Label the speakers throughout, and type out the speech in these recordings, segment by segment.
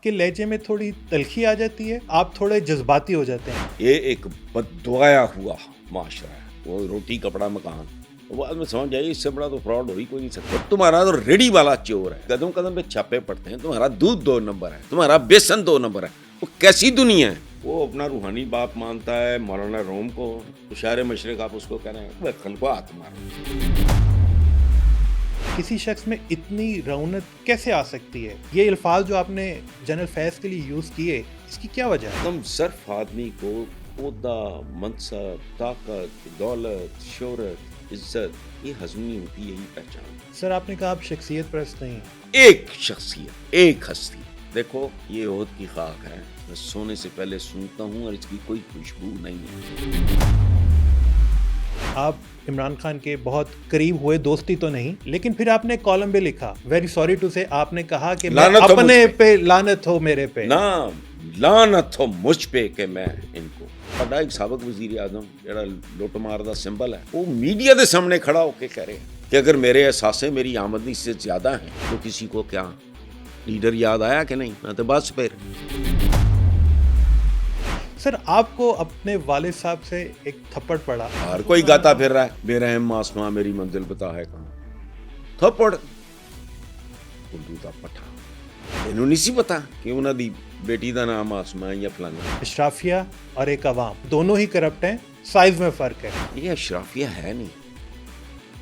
Speaker 1: کے لہجے میں تھوڑی تلخی آ جاتی ہے, آپ تھوڑے جذباتی ہو جاتے ہیں.
Speaker 2: یہ ایک بددعایا ہوا معاشرہ ہے, وہ روٹی کپڑا مکان. بعد میں سمجھ جائیے اس سے بڑا تو فراڈ ہو ہی کوئی نہیں سکتا. تمہارا تو ریڈی والا چور ہے, قدم قدم پہ چھاپے پڑتے ہیں. تمہارا دودھ 2 نمبر ہے, تمہارا بیسن 2 نمبر ہے. وہ کیسی دنیا ہے؟ وہ اپنا روحانی باپ مانتا ہے مولانا روم کو, تو شاعر مشرق آپ اس کو کہہ رہے ہیں خل کو ہاتھ مارو.
Speaker 1: کسی شخص میں اتنی رونق کیسے آ سکتی ہے؟ یہ الفاظ جو آپ نے جنرل فیض کے لیے یوز کیے, اس کی کیا وجہ ہے؟
Speaker 2: تم صرف آدمی کو عہدہ, منصب, طاقت, دولت, شہرت, عزت, یہ ہضم نہیں ہوتی, یہی پہچان.
Speaker 1: سر آپ نے کہا آپ شخصیت پرست نہیں.
Speaker 2: ایک شخصیت, ایک ہستی. دیکھو یہ عہد کی خاک ہے, میں سونے سے پہلے سنتا ہوں اور اس کی کوئی خوشبو نہیں ہے.
Speaker 1: آپ عمران خان کے بہت قریب ہوئے, دوستی تو نہیں, لیکن پھر آپ نے کالم بھی لکھا, ویری سوری ٹو سے, آپ نے کہا کہ میں اپنے پہ لعنت ہو, میرے پہ
Speaker 2: نہ لعنت ہو مجھ پہ کہ میں ان کو. بڑا ایک سابق وزیر اعظم جڑا لوٹ مار دا سمبل ہے, وہ میڈیا دے سامنے کھڑا ہو کے کہہ رہے ہیں کہ اگر میرے احساسیں میری آمدنی سے زیادہ ہیں تو کسی کو کیا لیڈر یاد آیا کہ نہیں؟ میں تو بس پھر.
Speaker 1: سر آپ کو اپنے والد صاحب سے ایک تھپڑ پڑا,
Speaker 2: ہر کوئی گاتا پھر رہا ہے بے رحم آسماں میری منزل بتا ہے کہاں. تھپڑ اردو دا پٹھا, انہوں نہیں سی پتا کہ انہوں دی بیٹی دا نام آسماں یا فلانا.
Speaker 1: اشرافیہ اور ایک عوام دونوں ہی کرپٹ ہیں, سائز میں فرق ہے.
Speaker 2: یہ اشرافیہ ہے نہیں,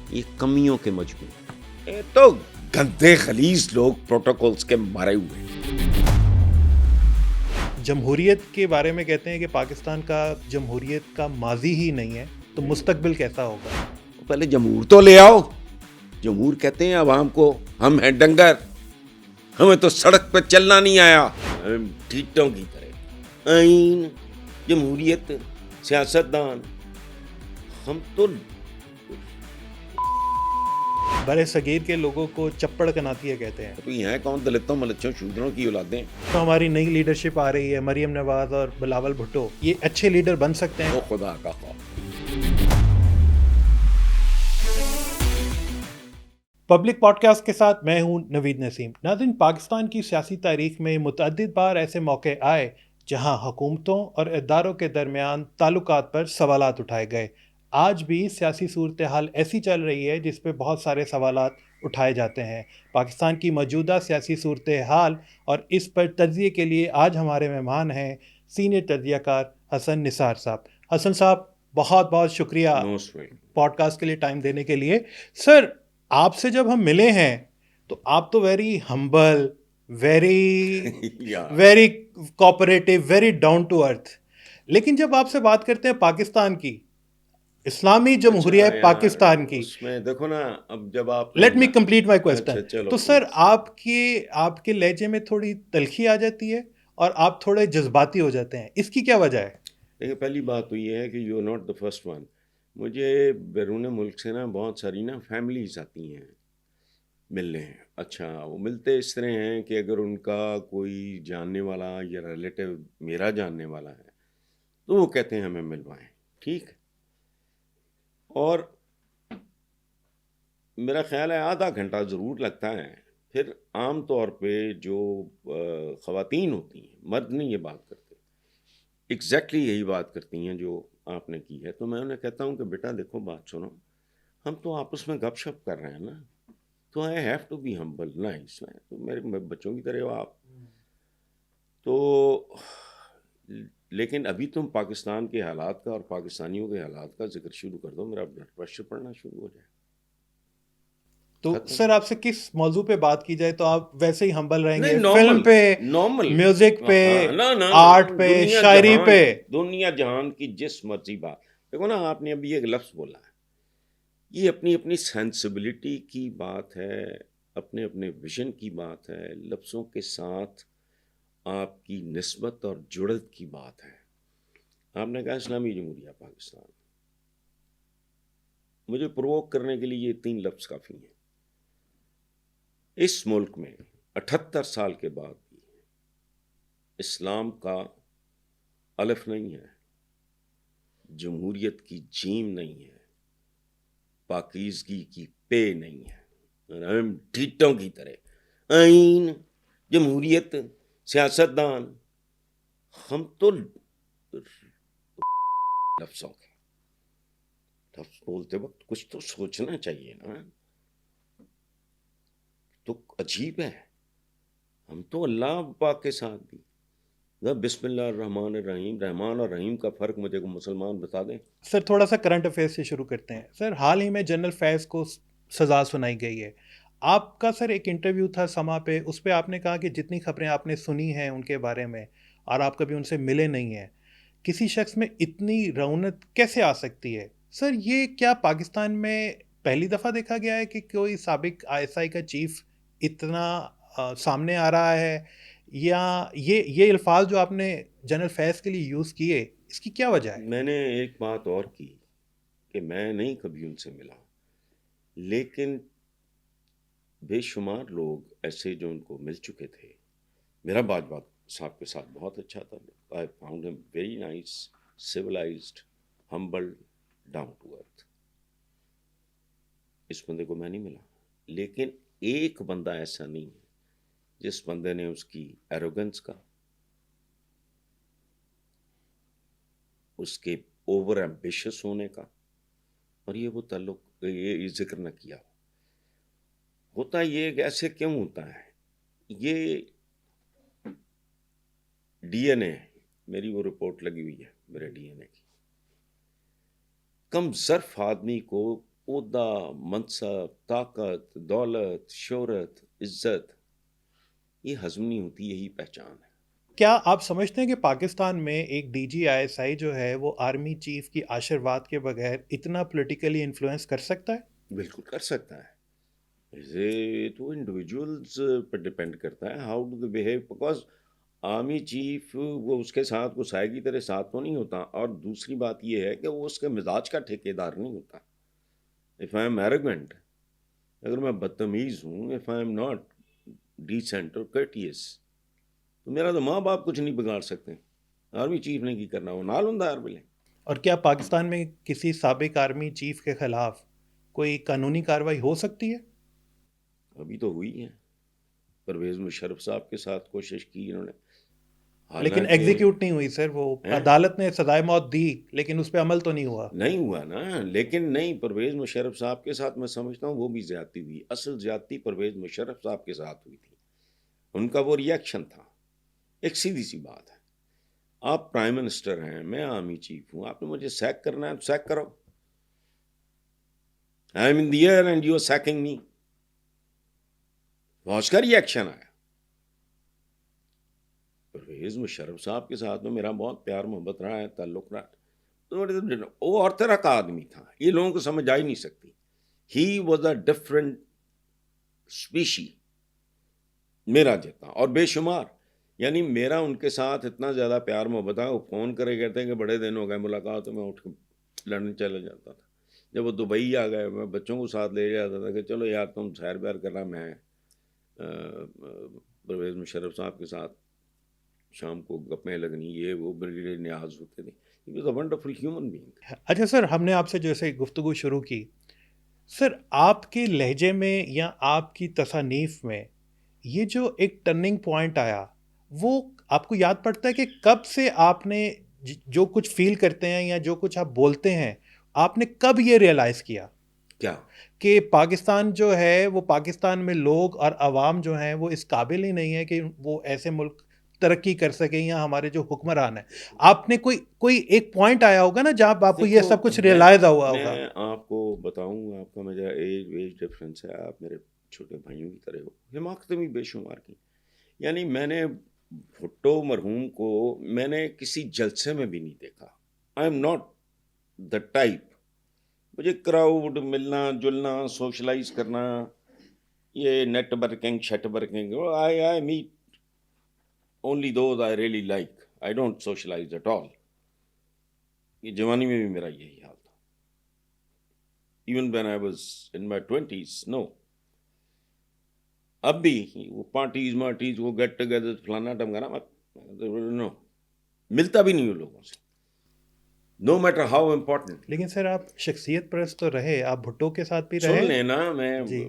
Speaker 2: یہ کمیوں کے مجموعے. یہ تو گندے خلیص لوگ پروٹوکولز کے مارے ہوئے ہیں.
Speaker 1: جمہوریت کے بارے میں کہتے ہیں کہ پاکستان کا جمہوریت کا ماضی ہی نہیں ہے, تو مستقبل کیسا ہوگا؟
Speaker 2: پہلے جمہور تو لے آؤ. جمہور کہتے ہیں عوام کو ہم ہیں ڈنگر, ہمیں تو سڑک پہ چلنا نہیں آیا. ہم ٹھیٹوں کی طرح آئین, جمہوریت, سیاستدان, ہم تو
Speaker 1: برے صغیر کے لوگوں کو چپڑ کناتیہ کہتے ہیں.
Speaker 2: کوئی ہیں کون دلتوں ملچوں شودروں کی اولادیں.
Speaker 1: تو ہماری نئی لیڈرشپ آ رہی ہے, مریم نواز اور بلاول بھٹو, یہ اچھے لیڈر بن سکتے ہیں؟
Speaker 2: وہ خدا کا خوف.
Speaker 1: پبلک پوڈ کاسٹ کے ساتھ میں ہوں نوید نسیم. ناظرین, پاکستان کی سیاسی تاریخ میں متعدد بار ایسے موقع آئے جہاں حکومتوں اور اداروں کے درمیان تعلقات پر سوالات اٹھائے گئے. آج بھی سیاسی صورتحال ایسی چل رہی ہے جس پہ بہت سارے سوالات اٹھائے جاتے ہیں. پاکستان کی موجودہ سیاسی صورتحال اور اس پر تجزیے کے لیے آج ہمارے مہمان ہیں سینئر تجزیہ کار حسن نثار صاحب. حسن صاحب بہت بہت شکریہ پوڈ کاسٹ کے لیے ٹائم دینے کے لیے. سر آپ سے جب ہم ملے ہیں تو آپ تو very humble, very cooperative, very down to earth, لیکن جب آپ سے بات کرتے ہیں پاکستان کی, اسلامی جمہوریہ پاکستان کی,
Speaker 2: اس میں دیکھو نا, اب جب آپ
Speaker 1: let me complete my question, تو سر آپ کے لہجے میں تھوڑی تلخی آ جاتی ہے اور آپ تھوڑے جذباتی ہو جاتے ہیں, اس کی کیا وجہ ہے؟
Speaker 2: دیکھیں, پہلی بات تو یہ ہے کہ you are not the first one. مجھے بیرون ملک سے نا بہت ساری نا فیملیز آتی ہیں ملنے ہیں. اچھا, وہ ملتے اس طرح ہیں کہ اگر ان کا کوئی جاننے والا یا ریلیٹو میرا جاننے والا ہے تو وہ کہتے ہیں ہمیں ملوائیں. ٹھیک, اور میرا خیال ہے آدھا گھنٹہ ضرور لگتا ہے. پھر عام طور پہ جو خواتین ہوتی ہیں, مرد نہیں یہ بات کرتے, ایگزیکٹلی یہی بات کرتی ہیں جو آپ نے کی ہے. تو میں انہیں کہتا ہوں کہ بیٹا دیکھو بات سنو, ہم تو آپس میں گپ شپ کر رہے ہیں نا, تو I have to be humble نا. اس میں تو میرے بچوں کی طرح ہو آپ. تو لیکن ابھی تم پاکستان کے حالات کا اور پاکستانیوں کے حالات کا ذکر شروع کر دو, میرا بلڈ پریشر پڑنا شروع ہو جائے.
Speaker 1: تو سر آپ سے کس موضوع پہ بات کی جائے تو آپ ویسے ہی ہمبل رہیں گے؟
Speaker 2: نارمل,
Speaker 1: فلم پہ,
Speaker 2: نارمل
Speaker 1: میوزک پہ, آرٹ پہ, شاعری پہ,
Speaker 2: دنیا جہان کی جس مرضی بات. دیکھو نا, آپ نے ابھی ایک لفظ بولا ہے, یہ اپنی اپنی سینسبلٹی کی بات ہے, اپنے اپنے ویژن کی بات ہے, لفظوں کے ساتھ آپ کی نسبت اور جڑت کی بات ہے. آپ نے کہا اسلامی جمہوریہ پاکستان, مجھے پرووک کرنے کے لیے یہ 3 لفظ کافی ہیں. اس ملک میں 78 سال کے بعد بھی اسلام کا الف نہیں ہے, جمہوریت کی جیم نہیں ہے, پاکیزگی کی پے نہیں ہے. ہم ٹھیٹوں کی طرح آئین, جمہوریت, سیاستدان ہم تو لفظوں کے لفظ بولتے وقت کچھ تو سوچنا چاہیے نا. تو عجیب ہے, ہم تو اللہ پاک کے ساتھ بھی. بسم اللہ الرحمن الرحیم, رحمان اور رحیم کا فرق مجھے کو مسلمان بتا دیں.
Speaker 1: سر تھوڑا سا کرنٹ افیئر سے شروع کرتے ہیں. سر حال ہی میں جنرل فیض کو سزا سنائی گئی ہے. آپ کا سر ایک انٹرویو تھا سما پہ, اس پہ آپ نے کہا کہ جتنی خبریں آپ نے سنی ہیں ان کے بارے میں اور آپ کبھی ان سے ملے نہیں ہیں, کسی شخص میں اتنی رونت کیسے آ سکتی ہے؟ سر یہ کیا پاکستان میں پہلی دفعہ دیکھا گیا ہے کہ کوئی سابق آئی ایس آئی کا چیف اتنا سامنے آ رہا ہے, یا یہ الفاظ جو آپ نے جنرل فیض کے لیے یوز کیے اس کی کیا وجہ ہے؟
Speaker 2: میں نے ایک بات اور کی کہ میں نہیں کبھی ان سے ملا, لیکن بے شمار لوگ ایسے جو ان کو مل چکے تھے. میرا باجوہ صاحب کے ساتھ بہت اچھا تھا. I found him very nice, civilized, humble, down to earth. اس بندے کو میں نہیں ملا, لیکن ایک بندہ ایسا نہیں ہے جس بندے نے اس کی ایروگنس کا, اس کے اوور ایمبیشس ہونے کا, اور یہ وہ تعلق یہ ذکر نہ کیا. ہوتا یہ کہ ایسے کیوں ہوتا ہے, یہ ڈی این اے, میری وہ رپورٹ لگی ہوئی ہے میرے ڈی این اے کی. کم ظرف آدمی کو عہدہ, منصب, طاقت, دولت, شہرت, عزت یہ ہضم نہیں ہوتی, یہی پہچان ہے.
Speaker 1: کیا آپ سمجھتے ہیں کہ پاکستان میں ایک D G I S I جو ہے وہ آرمی چیف کی آشرواد کے بغیر اتنا پولیٹیکلی انفلوئنس کر سکتا ہے؟
Speaker 2: بالکل کر سکتا ہے. یہ تو انڈیویجولز پر ڈپینڈ کرتا ہے how do they behave, because army chief وہ اس کے ساتھ وہ سائے کی طرح ساتھ تو نہیں ہوتا, اور دوسری بات یہ ہے کہ وہ اس کے مزاج کا ٹھیکیدار نہیں ہوتا. اف آئی ایم ایروگنٹ, اگر میں بدتمیز ہوں, if I am not decent اور کرٹیس, تو میرا تو ماں باپ کچھ نہیں بگاڑ سکتے. آرمی چیف نے کی کرنا, وہ نال ہوں بلے.
Speaker 1: اور کیا پاکستان میں کسی سابق آرمی چیف کے خلاف کوئی قانونی کارروائی ہو سکتی ہے؟
Speaker 2: ابھی تو ہوئی ہے, پرویز مشرف صاحب کے ساتھ کوشش کی انہوں نے,
Speaker 1: لیکن
Speaker 2: حالانکہ
Speaker 1: ایگزیکیوٹ نہیں ہوئی سر. وہ عدالت نے سزائے موت دی لیکن اس پہ عمل تو نہیں ہوا.
Speaker 2: نہیں ہوا نا, لیکن نہیں, پرویز مشرف صاحب کے ساتھ میں سمجھتا ہوں وہ بھی زیادتی ہوئی. اصل زیادتی پرویز مشرف صاحب کے ساتھ ہوئی تھی. ان کا وہ ریئیکشن تھا. ایک سیدھی سی بات ہے, آپ پرائم منسٹر ہیں, میں آرمی چیف ہوں, آپ نے مجھے سیک کرنا ہے تو سیک کرو. I am in the air and you are seeking me. فوج کا ریئیکشن آیا. پرویز مشرف صاحب کے ساتھ میں میرا بہت پیار محبت رہا ہے, تعلق رہا ہے. وہ اور طرح کا آدمی تھا, یہ لوگوں کو سمجھ آ ہی نہیں سکتی. He was a different species میرا جتنا, اور بے شمار. یعنی میرا ان کے ساتھ اتنا زیادہ پیار محبت ہے, وہ فون کرے کہتے ہیں کہ بڑے دن ہو گئے ملاقات, تو میں اٹھ کے لندن چلا جاتا تھا. جب وہ دبئی آ گئے, میں بچوں کو ساتھ لے جاتا تھا کہ چلو یار تم سیر بیر کرنا. میں پرویز مشرف صاحب کے ساتھ شام کو گپیں لگنی, یہ وہ بڑے نیاز ہوتے تھے. He was a wonderful human being.
Speaker 1: اچھا سر, ہم نے آپ سے جیسے گفتگو شروع کی, سر آپ کے لہجے میں یا آپ کی تصانیف میں یہ جو ایک ٹرننگ پوائنٹ آیا, وہ آپ کو یاد پڑتا ہے کہ کب سے آپ نے جو کچھ فیل کرتے ہیں یا جو کچھ آپ بولتے ہیں, آپ نے کب یہ ریئلائز کیا
Speaker 2: کیا
Speaker 1: کہ پاکستان جو ہے وہ, پاکستان میں لوگ اور عوام جو ہیں وہ اس قابل ہی نہیں ہے کہ وہ ایسے ملک ترقی کر سکیں, یا ہمارے جو حکمران ہیں. آپ نے کوئی ایک پوائنٹ آیا ہوگا نا جہاں آپ کو یہ سب کچھ ریئلائز ہوا ہوگا.
Speaker 2: میں آپ کو بتاؤں, آپ کا میرا ایج ڈفرینس ہے, آپ میرے چھوٹے بھائیوں کی طرح ہو, حماقتیں بھی بے شمار کی. یعنی میں نے بھٹو مرحوم کو میں نے کسی جلسے میں بھی نہیں دیکھا. I am not the type, مجھے کراؤڈ, ملنا جلنا, سوشلائز کرنا, یہ networking shit working, I meet only those I really like. I don't socialize at all. یہ جوانی میں بھی میرا یہی حال تھا. Even when I was in my 20s, no. اب بھی وہ پارٹیز وہ گیٹ ٹوگیدر فلانا ٹمگانا, نو, ملتا بھی نہیں ہوں لوگوں سے. no matter how important.
Speaker 1: لیکن سر آپ شخصیت پرست تو رہے, آپ بھٹو کے ساتھ بھی
Speaker 2: سن
Speaker 1: رہے.
Speaker 2: لینا, میں
Speaker 1: جی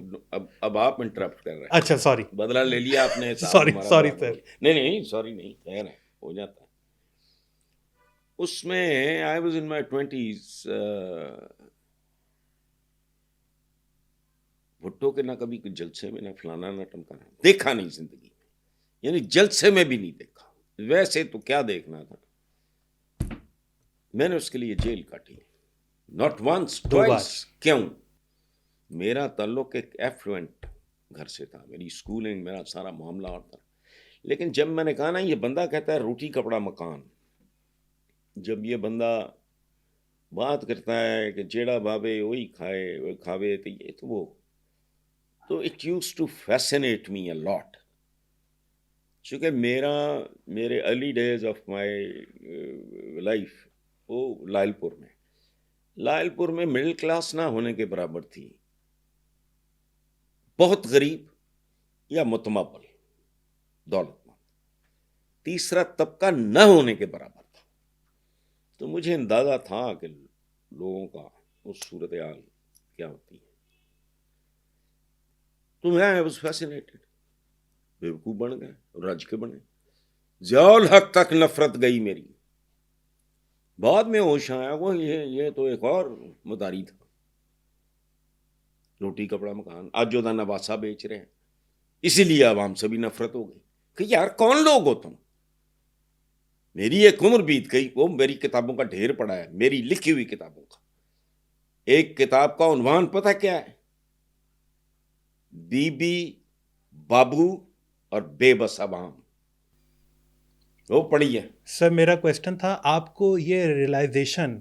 Speaker 2: اب آپ انٹرپٹ کر رہے ہیں.
Speaker 1: اچھا سوری,
Speaker 2: بدلہ لے لیا آپ نے, صاحب
Speaker 1: سوری
Speaker 2: ہمارا
Speaker 1: سوری
Speaker 2: برابر
Speaker 1: سر.
Speaker 2: ہو. نہیں سوری نہیں, خیر ہے, ہو جاتا ہے. اس میں I was in my 20s. Bhutto کے نہ کبھی کوئی جلسے میں, نہ فلانا نہ ٹمکانا دیکھا نہیں زندگی میں, یعنی جلسے میں بھی نہیں دیکھا. ویسے تو کیا دیکھنا تھا, میں نے اس کے لیے جیل کاٹی, ناٹ ونس
Speaker 1: 2 بار.
Speaker 2: ٹوائس. کیوں؟ میرا تعلق ایک ایفلوئنٹ گھر سے تھا, میری اسکولنگ, میرا سارا معاملہ اور تھا. لیکن جب میں نے کہا نا, یہ بندہ کہتا ہے روٹی کپڑا مکان, جب یہ بندہ بات کرتا ہے کہ جیڑا بابے وہی کھائے وہ کھاوے, تو یہ تو وہ, تو it use to fascinate me a lot. چونکہ میرے early days of my life وہ لائل پور میں مڈل کلاس نہ ہونے کے برابر تھی, بہت غریب یا متمول دولت مند, تیسرا طبقہ نہ ہونے کے برابر تھا. تو مجھے اندازہ تھا کہ لوگوں کا اس صورتحال کیا ہوتی ہے. تو میں I was fascinated. بیوقوف بن گئے, رج کے بنے. ضیاء الحق تک نفرت گئی میری, بعد میں ہوش آیا وہ یہ تو ایک اور مداری تھا, روٹی کپڑا مکان. آج جو نواسا بیچ رہے ہیں, اسی لیے عوام سے بھی نفرت ہو گئی کہ یار کون لوگ ہو تم. میری ایک عمر بیت گئی, وہ میری کتابوں کا ڈھیر پڑا ہے, میری لکھی ہوئی کتابوں کا. ایک کتاب کا عنوان پتہ کیا ہے؟ بی بی, بابو اور بے بس عوام. وہ پڑھی ہے.
Speaker 1: سر میرا کویسچن تھا, آپ کو یہ ریئلائزیشن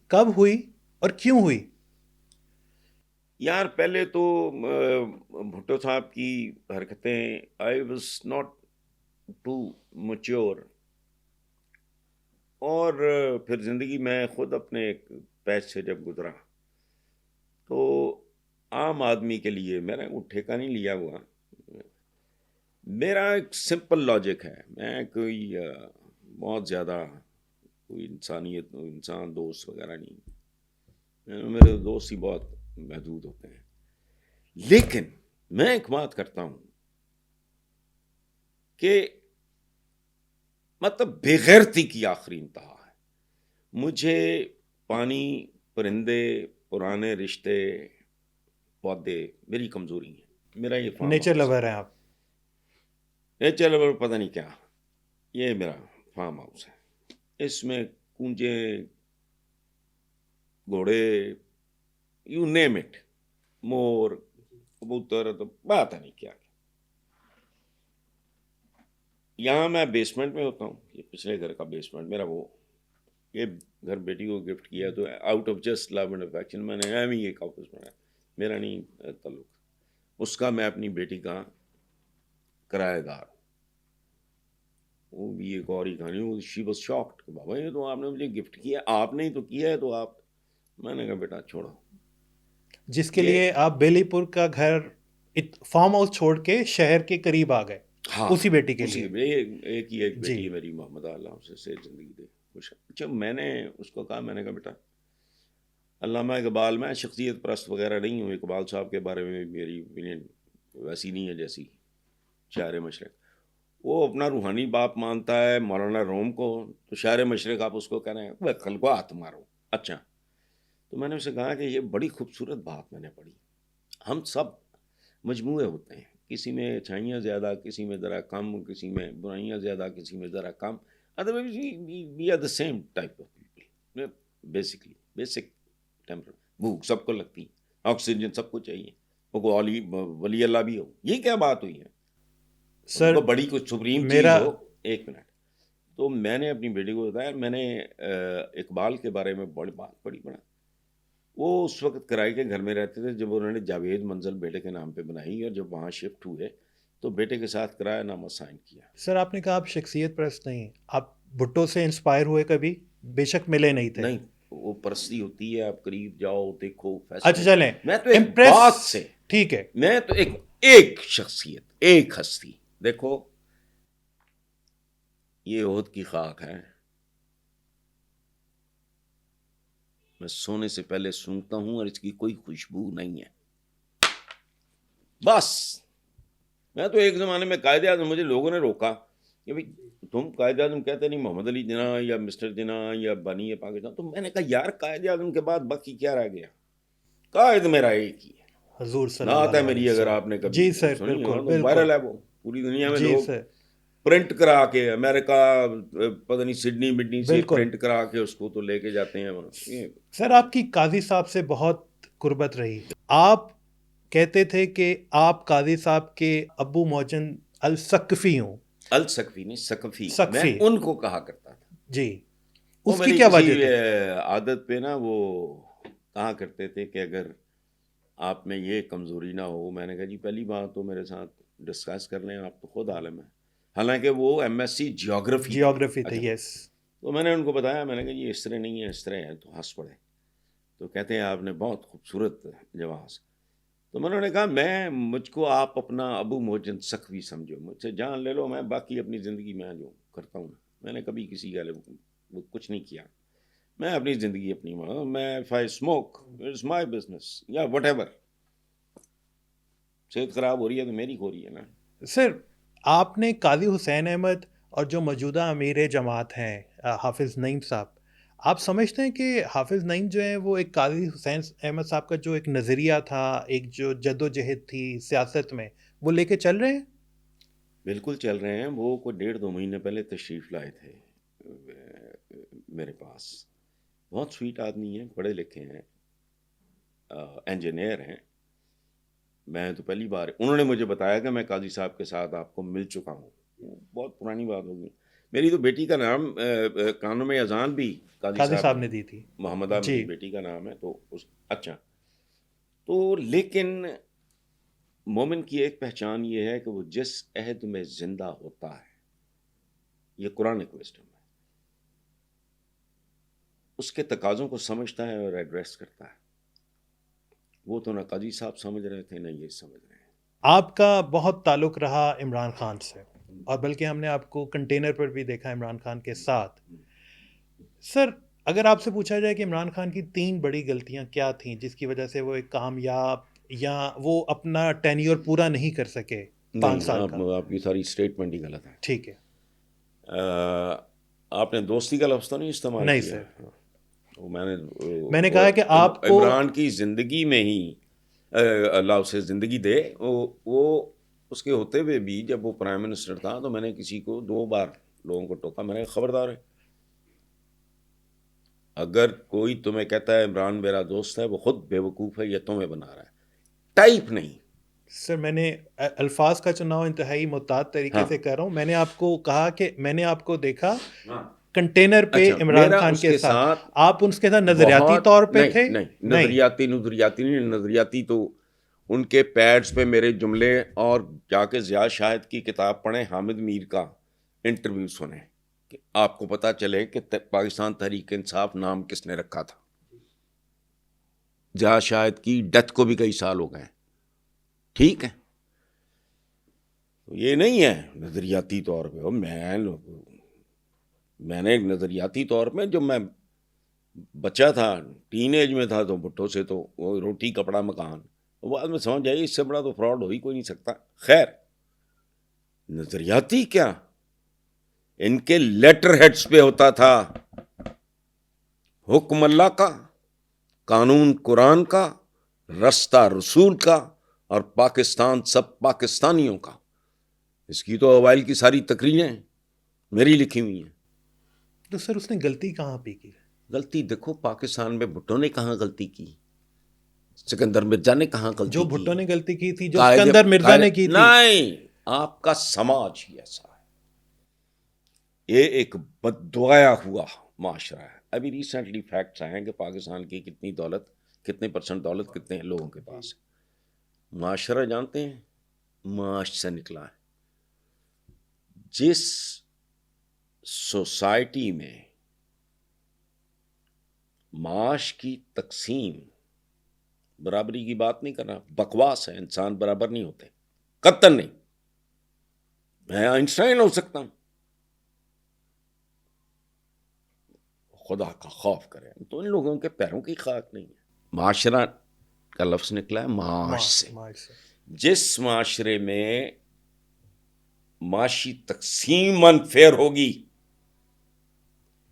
Speaker 1: کب ہوئی اور کیوں ہوئی؟
Speaker 2: یار پہلے تو بھٹو صاحب کی حرکتیں, I was not too mature, اور پھر زندگی میں خود اپنے ایک پیچ سے جب گزرا تو عام آدمی کے لیے میرا وہ ٹھیکہ نہیں لیا ہوا. میرا ایک سمپل لاجک ہے, میں کوئی بہت زیادہ کوئی انسان دوست وغیرہ نہیں, میرے دوست ہی بہت محدود ہوتے ہیں. لیکن میں ایک بات کرتا ہوں کہ مطلب بے غیرتی کی آخری انتہا ہے. مجھے پانی, پرندے, پرانے رشتے, پودے میری کمزوری ہیں. میرا یہ فارم
Speaker 1: نیچر لور ہیں آپ.
Speaker 2: نیچر لور پتہ نہیں کیا, یہ میرا فارم ہاؤس ہے. اس میں کونجے, گھوڑے, یو نیم اٹ, مور, کبوتر, تو بات ہے نہیں کیا. یہاں میں بیسمنٹ میں ہوتا ہوں, یہ پچھلے گھر کا بیسمنٹ میرا, وہ یہ گھر بیٹی کو گفٹ کیا, تو out of just love and affection میں نے ہی ایک آفس بنایا, میرا نہیں تعلق اس کا. میں اپنی بیٹی کا کرایہ دار. وہ بھی ایک اور ہی کہانی. شی واز شاکڈ کہ بابا یہ تو آپ نے مجھے گفٹ کیا, آپ نے ہی تو کیا ہے, تو آپ. میں نے کہا بیٹا چھوڑو.
Speaker 1: جس کے لیے آپ بیلی پور کا گھر فارم ہاؤس چھوڑ کے شہر کے قریب آ گئے,
Speaker 2: ہاں
Speaker 1: اسی بیٹی کے لیے.
Speaker 2: ایک ہی ایک بیٹی
Speaker 1: جی
Speaker 2: ہے میری, محمد اللہ سے زندگی دے خوش. جب میں نے اس کو کہا, میں نے کہا بیٹا علامہ اقبال, میں شخصیت پرست وغیرہ نہیں ہوں, اقبال صاحب کے بارے میں میری اوپینین ویسی نہیں ہے جیسی شاعر مشرق. وہ اپنا روحانی باپ مانتا ہے مولانا روم کو, تو شاعر مشرق آپ اس کو کہہ رہے ہیں وہ کل کو ہاتھ مارو. اچھا, تو میں نے اسے کہا کہ یہ بڑی خوبصورت بات میں نے پڑھی. ہم سب مجموعے ہوتے ہیں, کسی میں اچھائیاں زیادہ, کسی میں ذرا کم, کسی میں برائیاں زیادہ, کسی میں ذرا کم. Otherwise we are the same type of people. Basically basic temper, بھوک سب کو لگتی, آکسیجن سب کو چاہیے, وہ ولی اللہ بھی ہو. یہ کیا بات ہوئی ہے
Speaker 1: سر
Speaker 2: کو بڑی کوئی سپریم چیز ہو. ایک منٹ. تو میں نے اپنی بیٹی کو بتایا, میں نے اقبال کے بارے میں بڑی بات پڑھی. بڑا وہ اس وقت کرائی کے گھر میں رہتے تھے جب انہوں نے جاوید منزل بیٹے کے نام پہ بنائی, اور جب وہاں شفٹ ہوئے تو بیٹے کے ساتھ کرایہ نامہ سائن کیا.
Speaker 1: سر آپ نے کہا آپ شخصیت پرست نہیں, آپ بھٹو سے انسپائر ہوئے کبھی؟ بے شک ملے نہیں تھے.
Speaker 2: نہیں, وہ پرستی ہوتی ہے, آپ قریب جاؤ دیکھو.
Speaker 1: اچھا چلیں,
Speaker 2: میں تو ایک
Speaker 1: امپریس,
Speaker 2: بات سے,
Speaker 1: ٹھیک ہے,
Speaker 2: میں تو ایک شخصیت, ایک ہستی. دیکھو یہ عہد کی خاک ہے, میں سونے سے پہلے سونگتا ہوں اور اس کی کوئی خوشبو نہیں ہے. بس میں تو ایک زمانے میں قائد اعظم, مجھے لوگوں نے روکا کہ بھائی تم قائد اعظم کہتے نہیں محمد علی جناح یا مسٹر جناح یا بانی پاکستان. تو میں نے کہا یار قائد اعظم کے بعد باقی کیا رہ گیا؟ قائد میرا ایک ہی ہے.
Speaker 1: حضور صلی
Speaker 2: نعت
Speaker 1: اللہ
Speaker 2: ہے
Speaker 1: علیہ
Speaker 2: میری, اگر
Speaker 1: وسلم.
Speaker 2: آپ نے کبھی
Speaker 1: جی سر,
Speaker 2: سنی
Speaker 1: بالکل
Speaker 2: ہو تو
Speaker 1: بالکل.
Speaker 2: وائرل ہے وہ پوری دنیا میں.
Speaker 1: جی
Speaker 2: لوگ
Speaker 1: سر,
Speaker 2: پرنٹ کرا کے امریکہ پتہ نہیں سڈنی مڈنی سے
Speaker 1: بالکل.
Speaker 2: پرنٹ کرا کے اس کو تو لے کے جاتے ہیں.
Speaker 1: سر آپ کی قاضی صاحب سے بہت قربت رہی. آپ کہتے تھے کہ آپ قاضی صاحب کے ابو محسن الثقفی ہوں.
Speaker 2: الثقفی نہیں, ثقفی. میں
Speaker 1: ثقفی.
Speaker 2: ان کو کہا کرتا تھا.
Speaker 1: جی,
Speaker 2: وہ
Speaker 1: اس کی
Speaker 2: میری
Speaker 1: کیا
Speaker 2: کسی
Speaker 1: وجہ تھی؟
Speaker 2: عادت پہ نا وہ کہا کرتے تھے کہ اگر آپ میں یہ کمزوری نہ ہو. میں نے کہا جی پہلی بات تو میرے ساتھ ڈسکس کر لیں, آپ تو خود عالم ہیں. حالانکہ وہ ایم ایس سی
Speaker 1: جیوگرافی تھے. یس.
Speaker 2: تو میں نے ان کو بتایا, میں نے کہا یہ اس طرح نہیں ہے, اس طرح ہے. تو ہنس پڑے. تو کہتے ہیں آپ نے بہت خوبصورت جواز. تو میں نے کہا مجھ کو آپ اپنا ابو محسن ثقفی سمجھو, مجھ سے جان لے لو, میں باقی اپنی زندگی میں جو کرتا ہوں میں نے کبھی کسی کا وہ کچھ نہیں کیا. میں اپنی زندگی اپنی میں if I smoke it's my business یا whatever. صحت خراب ہو رہی ہے تو میری ہو رہی ہے نا.
Speaker 1: سر آپ نے قاضی حسین احمد اور جو موجودہ امیر جماعت ہیں حافظ نعیم صاحب, آپ سمجھتے ہیں کہ حافظ نعیم جو ہیں وہ ایک قاضی حسین احمد صاحب کا جو ایک نظریہ تھا, ایک جو جد و جہد تھی سیاست میں, وہ لے کے چل رہے ہیں؟
Speaker 2: بالکل چل رہے ہیں. وہ کوئی 1.5-2 مہینے پہلے تشریف لائے تھے میرے پاس. بہت سویٹ آدمی ہیں, پڑھے لکھے ہیں, انجینئر ہیں. میں تو پہلی بار انہوں نے مجھے بتایا کہ میں قاضی صاحب کے ساتھ آپ کو مل چکا ہوں. بہت پرانی بات ہوگی. میری تو بیٹی کا نام کانوں میں اذان بھی قاضی صاحب
Speaker 1: نے دی تھی.
Speaker 2: محمدہ
Speaker 1: جی.
Speaker 2: میری بیٹی کا نام ہے. تو اچھا, تو لیکن مومن کی ایک پہچان یہ ہے کہ وہ جس عہد میں زندہ ہوتا ہے, یہ قرآن کوسٹم ہے, اس کے تقاضوں کو سمجھتا ہے اور ایڈریس کرتا ہے. وہ تو نہ قاضی صاحب سمجھ رہے تھے نہ یہ سمجھ رہے ہیں.
Speaker 1: آپ کا بہت تعلق رہا عمران خان سے, اور بلکہ ہم نے آپ کو کنٹینر پر بھی دیکھا عمران خان کے ساتھ. سر اگر آپ سے پوچھا جائے کہ عمران خان کی 3 بڑی غلطیاں کیا تھیں جس کی وجہ سے وہ ایک کامیاب یا وہ اپنا ٹینیور پورا نہیں کر سکے 5 سال کا؟
Speaker 2: آپ کی ساری اسٹیٹمنٹ ہی غلط ہے.
Speaker 1: ٹھیک ہے.
Speaker 2: آپ نے دوستی کا لفظ تو نہیں استعمال
Speaker 1: نہیں
Speaker 2: کیا؟
Speaker 1: سر,
Speaker 2: میں
Speaker 1: نے کہا کہ آپ کو
Speaker 2: عمران کی زندگی میں ہی اللہ اسے زندگی دے, وہ اس کے ہوتے ہوئے بھی جب وہ پرائم منسٹر تھا تو میں نے کسی کو 2 بار لوگوں کو ٹوکا. میں نے خبردار ہے, اگر کوئی تمہیں کہتا ہے عمران میرا دوست ہے, وہ خود بے وقوف ہے یا تمہیں بنا رہا ہے. ٹائپ نہیں.
Speaker 1: سر میں نے الفاظ کا چناؤ انتہائی محتاط طریقے سے کر رہا ہوں. میں نے آپ کو کہا کہ میں نے آپ کو دیکھا کنٹینر پہ عمران خان کے ساتھ, آپ اس کے ساتھ نظریاتی طور پہ تھے؟
Speaker 2: نظریاتی نظریاتی تو ان کے پیڈز پہ میرے جملے, اور جا کے ضیاء شاہد کی کتاب پڑھیں, حامد میر کا انٹرویو سنیں, کہ آپ کو پتا چلے کہ پاکستان تحریک انصاف نام کس نے رکھا تھا. ضیاء شاہد کی ڈیتھ کو بھی کئی سال ہو گئے. ٹھیک ہے, یہ نہیں ہے نظریاتی طور پہ. میں نے ایک نظریاتی طور پہ, جب میں بچہ تھا, ٹین ایج میں تھا, تو بھٹو سے تو وہ روٹی کپڑا مکان, بعد میں سمجھ آئی اس سے بڑا تو فراڈ ہو ہی کوئی نہیں سکتا. خیر, نظریاتی کیا, ان کے لیٹر ہیڈز پہ ہوتا تھا حکم اللہ کا, قانون قرآن کا, رستہ رسول کا, اور پاکستان سب پاکستانیوں کا. اس کی تو اوائل کی ساری تقریریں میری لکھی ہوئی ہیں.
Speaker 1: تو سر اس نے غلطی کہاں پہ کی؟
Speaker 2: غلطی دیکھو, پاکستان میں بھٹو نے کہاں غلطی کی, سکندر مرزا نے کہاں غلطی کی,
Speaker 1: جو بھٹو نے غلطی کی تھی, جو سکندر مرزا نے کی تھی.
Speaker 2: نہیں, آپ کا سماج ہی ایسا ہے. یہ ایک بددعایا ہوا معاشرہ ہے. ابھی ریسنٹلی فیکٹس آئے ہیں کہ پاکستان کی کتنی دولت, کتنے پرسنٹ دولت کتنے لوگوں کے پاس ہے. معاشرہ جانتے ہیں معاش سے نکلا ہے. جس سوسائٹی میں معاش کی تقسیم, برابری کی بات نہیں کر رہا, بکواس ہے, انسان برابر نہیں ہوتے, قطعاً نہیں. میں آئنسٹائن ہو سکتا ہوں, خدا کا خوف کریں. تو ان لوگوں کے پیروں کی خاک نہیں ہے. معاشرہ کا لفظ نکلا ہے معاش سے. جس معاشرے میں معاشی تقسیم انفیئر ہوگی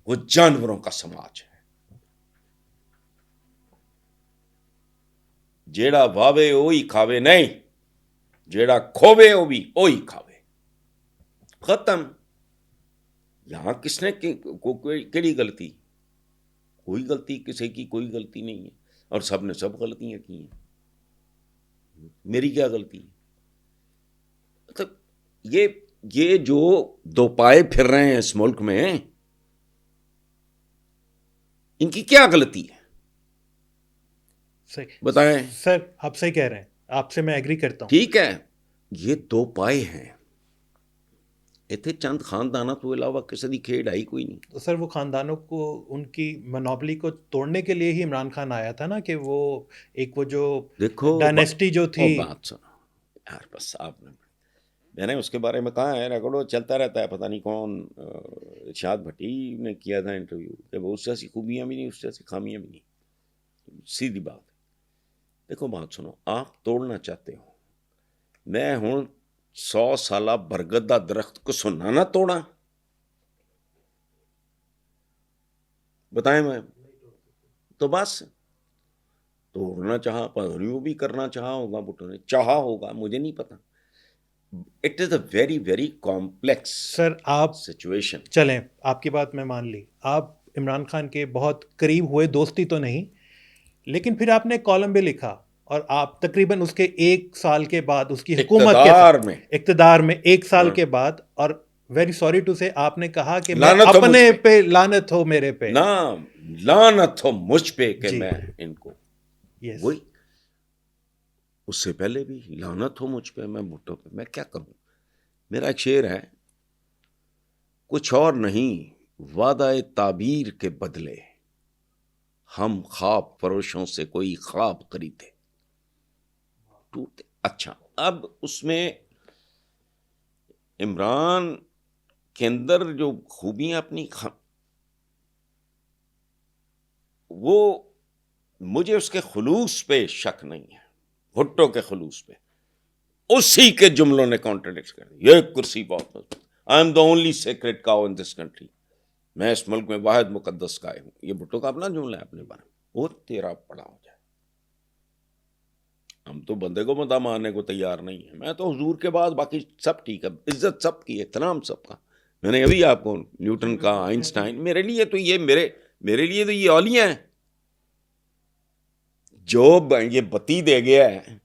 Speaker 2: وہ جانوروں کا سماج ہے. جیڑا واوے وہی کھاوے نہیں, جیڑا کھووے وہ بھی وہی کھاوے. ختم. یہاں کس نے کیڑی غلطی؟ کوئی غلطی کسی کی کوئی غلطی نہیں ہے, اور سب نے سب غلطیاں کی ہیں. میری کیا غلطی ہے؟ مطلب یہ جو دو پائے پھر رہے ہیں اس ملک میں, ان کی کیا غلطی ہے؟
Speaker 1: صحیح
Speaker 2: بتائیں.
Speaker 1: سر, آپ صحیح کہہ رہے ہیں, آپ سے میں ایگری کرتا ہوں.
Speaker 2: ٹھیک ہے, یہ دو پائے ہیں. اتنے چند خاندانوں تو علاوہ کسی دی کھیڑ آئی کوئی نہیں.
Speaker 1: تو سر وہ خاندانوں کو ان کی منوبلی کو توڑنے کے لیے ہی عمران خان آیا تھا نا, کہ وہ ایک وہ جو
Speaker 2: دیکھو
Speaker 1: ڈائنیسٹی جو تھی.
Speaker 2: بات سنو یار, بس آپ نے, میں نے اس کے بارے میں کہا ہے, ریکارڈو چلتا رہتا ہے. پتہ نہیں کون ارشاد بھٹی نے کیا تھا انٹرویو, کہ وہ اس سے ایسی خوبیاں بھی نہیں, اس سے ایسی خامیاں بھی نہیں. سیدھی بات ہے. دیکھو بات سنو, آپ توڑنا چاہتے ہو, میں ہوں 100 سالہ برگد دا درخت کو سننا نہ توڑا. بتائیں, میں تو بس توڑنا چاہا, پہریوں بھی کرنا چاہا ہوگا, بٹوں نے چاہا ہوگا, مجھے نہیں پتا. It is a very very complex
Speaker 1: sir آپ
Speaker 2: سچویشن.
Speaker 1: چلیں, آپ کی بات میں مان لی, آپ عمران خان کے بہت قریب ہوئے, دوستی تو نہیں, لیکن پھر آپ نے ایک کالم بھی لکھا, اور آپ تقریباً اس کے 1 سال کے بعد اس کی حکومت کے اقتدار میں 1 سال کے بعد, اور ویری سوری ٹو سے آپ نے کہا کہ میں اپنے پہ لعنت ہو, میرے پہ
Speaker 2: لعنت ہو مجھ پہ کہ میں ان کو, وہی اس سے پہلے بھی لعنت ہو مجھ پہ, میں بھٹو پہ, میں کیا کروں. میرا ایک شعر ہے, کچھ اور نہیں وعدہ تعبیر کے بدلے ہم خواب فروشوں سے کوئی خواب خریدے ٹوٹے. اچھا, اب اس میں عمران کے اندر جو خوبیاں اپنی وہ مجھے اس کے خلوص پہ شک نہیں ہے, بھٹو کے خلوص پہ. اسی کے جملوں نے کانٹرڈکٹ کر دی, یہ کرسی بہت مضبوط, I am the only secret cow in this country, میں اس ملک میں واحد مقدس گائے ہوں. یہ بھٹو کا اپنا جملہ ہے اپنے بارے میں. وہ تیرا پڑا ہو جائے, ہم تو بندے کو بندہ ماننے کو تیار نہیں ہے. میں تو حضور کے بعد باقی سب ٹھیک ہے, عزت سب کی, احترام سب کا. میں نے ابھی آپ کو نیوٹن کا, آئنسٹائن, میرے لیے تو یہ میرے لیے تو یہ اولیاء ہیں. جو یہ بتی دے گیا ہے,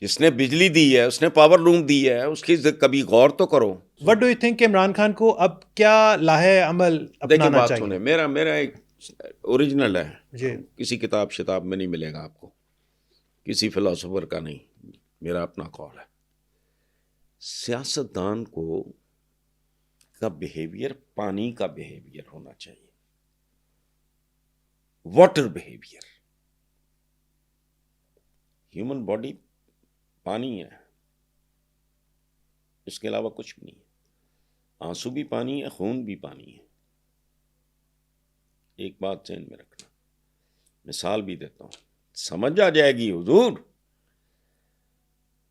Speaker 2: جس نے بجلی دی ہے, اس نے پاور لوم دی ہے, اس کی کبھی غور تو کرو.
Speaker 1: وٹ ڈو یو تھنک کہ عمران خان کو اب کیا لاہے عمل اپنانا چاہیے؟
Speaker 2: دیکھیں بات سنیں, میرا ایک اوریجنل ہے جی, کسی کتاب شتاب میں نہیں ملے گا آپ کو, کسی فلاسفر کا نہیں, میرا اپنا قول ہے. سیاستدان کو کا بیہیویئر پانی کا بیہیویئر ہونا چاہیے, واٹر بیہیویئر. ہیومن باڈی پانی ہے, اس کے علاوہ کچھ بھی نہیں ہے. آنسو بھی پانی ہے, خون بھی پانی ہے. ایک بات ذہن میں رکھنا, مثال بھی دیتا ہوں, سمجھ آ جائے گی حضور.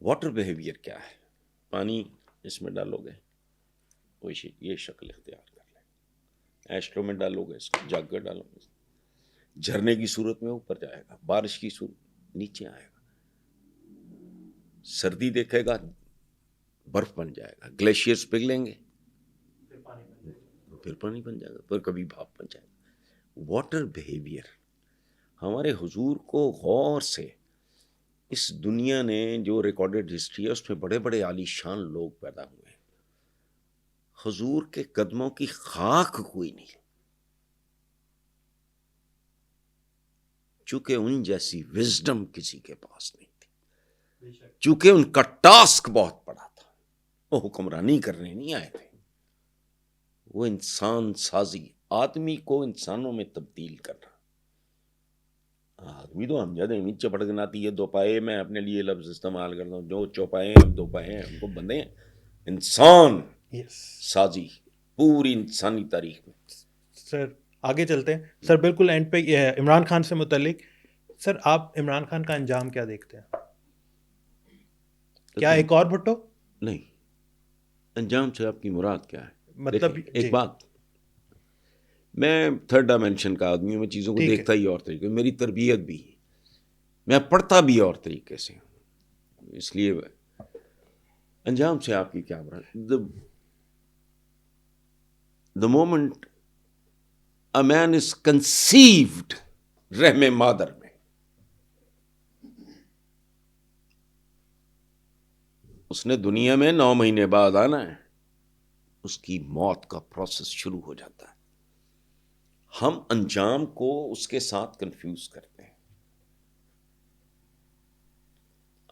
Speaker 2: واٹر بیہیویئر کیا ہے؟ پانی اس میں ڈالو گے کوئی یہ شکل اختیار کر لے, ایسٹرو میں ڈالو گے, اس کو جگ کر ڈالو گے, جھرنے کی صورت میں اوپر جائے گا, بارش کی صورت نیچے آئے گا, سردی دیکھے گا برف بن جائے گا, گلیشیئرز پگھلیں گے پھر پانی بن جائے گا, پھر کبھی بھاپ بن جائے گا. واٹر بیہیویئر ہمارے حضور کو غور سے, اس دنیا نے جو ریکارڈڈ ہسٹری ہے اس میں بڑے بڑے عالی شان لوگ پیدا ہوئے ہیں, حضور کے قدموں کی خاک کوئی نہیں, چونکہ ان جیسی وزڈم کسی کے پاس نہیں تھی, چونکہ ان کا ٹاسک بہت بڑا تھا. وہ حکمرانی کرنے نہیں آئے تھے, وہ انسان سازی, آدمی کو انسانوں میں تبدیل کرنا. آدمی تو ہم جاتے ہیں چپڑ گناتی ہے, دو پائے, میں اپنے لیے لفظ استعمال کرتا ہوں, جو چوپائے ہیں دو پائے ہیں, ہم کو بندے ہیں. انسان سازی پوری انسانی تاریخ میں
Speaker 1: سر آگے چلتے ہیں سر. بالکل اینڈ پہ عمران خان سے متعلق سر آپ عمران خان کا انجام کیا دیکھتے ہیں؟ کیا ایک اور بھٹو؟
Speaker 2: نہیں، انجام سے آپ کی مراد کیا ہے؟
Speaker 1: مطلب
Speaker 2: ایک بات، میں تھرڈ ڈائمینشن کا آدمی ہوں، میں چیزوں کو دیکھتا ہی اور طریقے، میری تربیت بھی، میں پڑھتا بھی اور طریقے سے، اس لیے انجام سے آپ کی کیا مراد؟ The moment a man is conceived رحم مادر میں، اس نے دنیا میں 9 مہینے بعد آنا ہے، اس کی موت کا پروسیس شروع ہو جاتا ہے. ہم انجام کو اس کے ساتھ کنفیوز کرتے ہیں.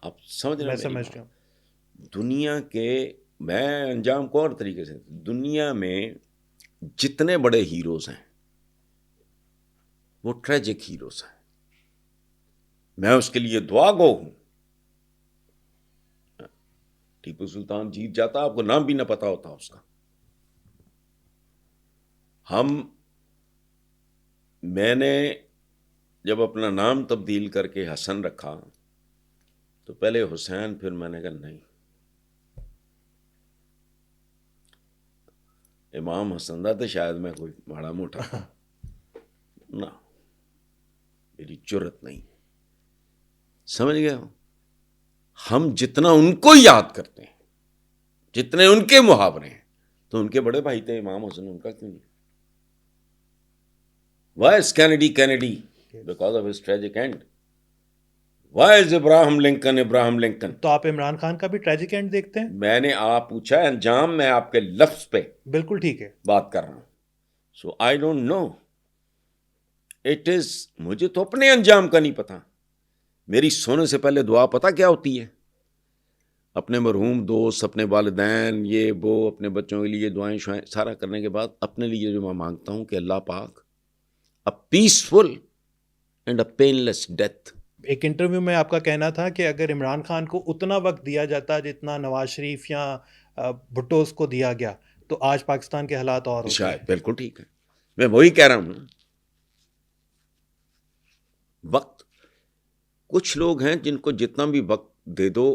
Speaker 2: آپ سمجھ رہے ہیں؟
Speaker 1: میں سمجھ رہا ہوں.
Speaker 2: دنیا کے، میں انجام کو اور طریقے سے، دنیا میں جتنے بڑے ہیروز ہیں وہ ٹریجک ہیروز ہیں. میں اس کے لیے دعا گو ہوں. ٹیپو سلطان جیت جاتا، آپ کو نام بھی نہ پتا ہوتا اس کا. میں نے جب اپنا نام تبدیل کر کے حسن رکھا تو پہلے حسین، پھر میں نے کہا نہیں، امام حسن دا تو شاید میں کوئی ماڑا موٹا نہ، میری جرت نہیں. سمجھ گئے ہو؟ ہم جتنا ان کو یاد کرتے ہیں، جتنے ان کے محاورے ہیں، تو ان کے بڑے بھائی تھے امام حسن، ان کا کیوں نہیں؟ Why is Kennedy Kennedy? Because of his tragic end. Why is Abraham Lincoln?
Speaker 1: تو آپ عمران خان کا بھی ٹریجک اینڈ دیکھتے ہیں؟
Speaker 2: میں نے آپ پوچھا انجام، میں آپ کے لفظ پہ
Speaker 1: بالکل ٹھیک ہے
Speaker 2: بات کر رہا ہوں. سو I don't know it is, مجھے تو اپنے انجام کا نہیں پتا. میری سونے سے پہلے دعا پتا کیا ہوتی ہے؟ اپنے مرحوم دوست، اپنے والدین، یہ وہ، اپنے بچوں کے لیے دعائیں شعائیں سارا کرنے کے بعد اپنے لیے جو میں مانگتا ہوں کہ اللہ پاک a peaceful and a painless death.
Speaker 1: ایک انٹرویو میں آپ کا کہنا تھا کہ اگر عمران خان کو اتنا وقت دیا جاتا جتنا نواز شریف یا بھٹوز کو دیا گیا تو آج پاکستان کے حالات اور ہوتے.
Speaker 2: شاید بالکل ٹھیک ہے، میں وہی کہہ رہا ہوں. وقت، کچھ لوگ ہیں جن کو جتنا بھی وقت دے دو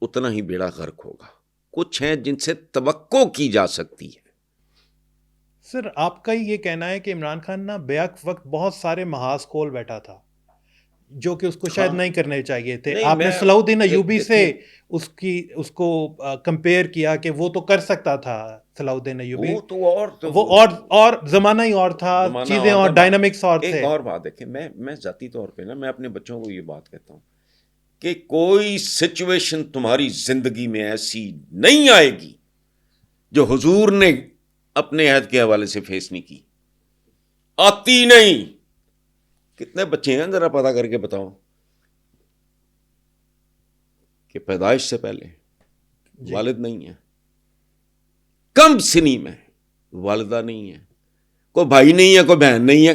Speaker 2: اتنا ہی بیڑا غرق ہوگا. کچھ ہیں جن سے توقع کی جا سکتی ہے.
Speaker 1: سر آپ کا یہ کہنا ہے کہ عمران خان نا بیک وقت بہت سارے محاذ کھول بیٹھا تھا جو کہ اس کو شاید نہیں کرنے چاہیے تھے. آپ نے صلاح الدین ایوبی سے اس کو کمپیئر کیا کہ وہ تو کر سکتا تھا. صلاح الدین ایوبی وہ اور زمانہ ہی اور تھا، چیزیں اور ڈائنامکس اور تھے.
Speaker 2: ایک اور بات دیکھیں، میں ذاتی طور پہ نا، میں اپنے بچوں کو یہ بات کہتا ہوں کہ کوئی سچویشن تمہاری زندگی میں ایسی نہیں آئے گی جو حضور نے اپنے عہد کے حوالے سے فیس نہیں کی. آتی نہیں. کتنے بچے ہیں ذرا پتا کر کے بتاؤ کہ پیدائش سے پہلے والد نہیں ہے، کم سنی میں والدہ نہیں ہے، کوئی بھائی نہیں ہے، کوئی بہن نہیں ہے،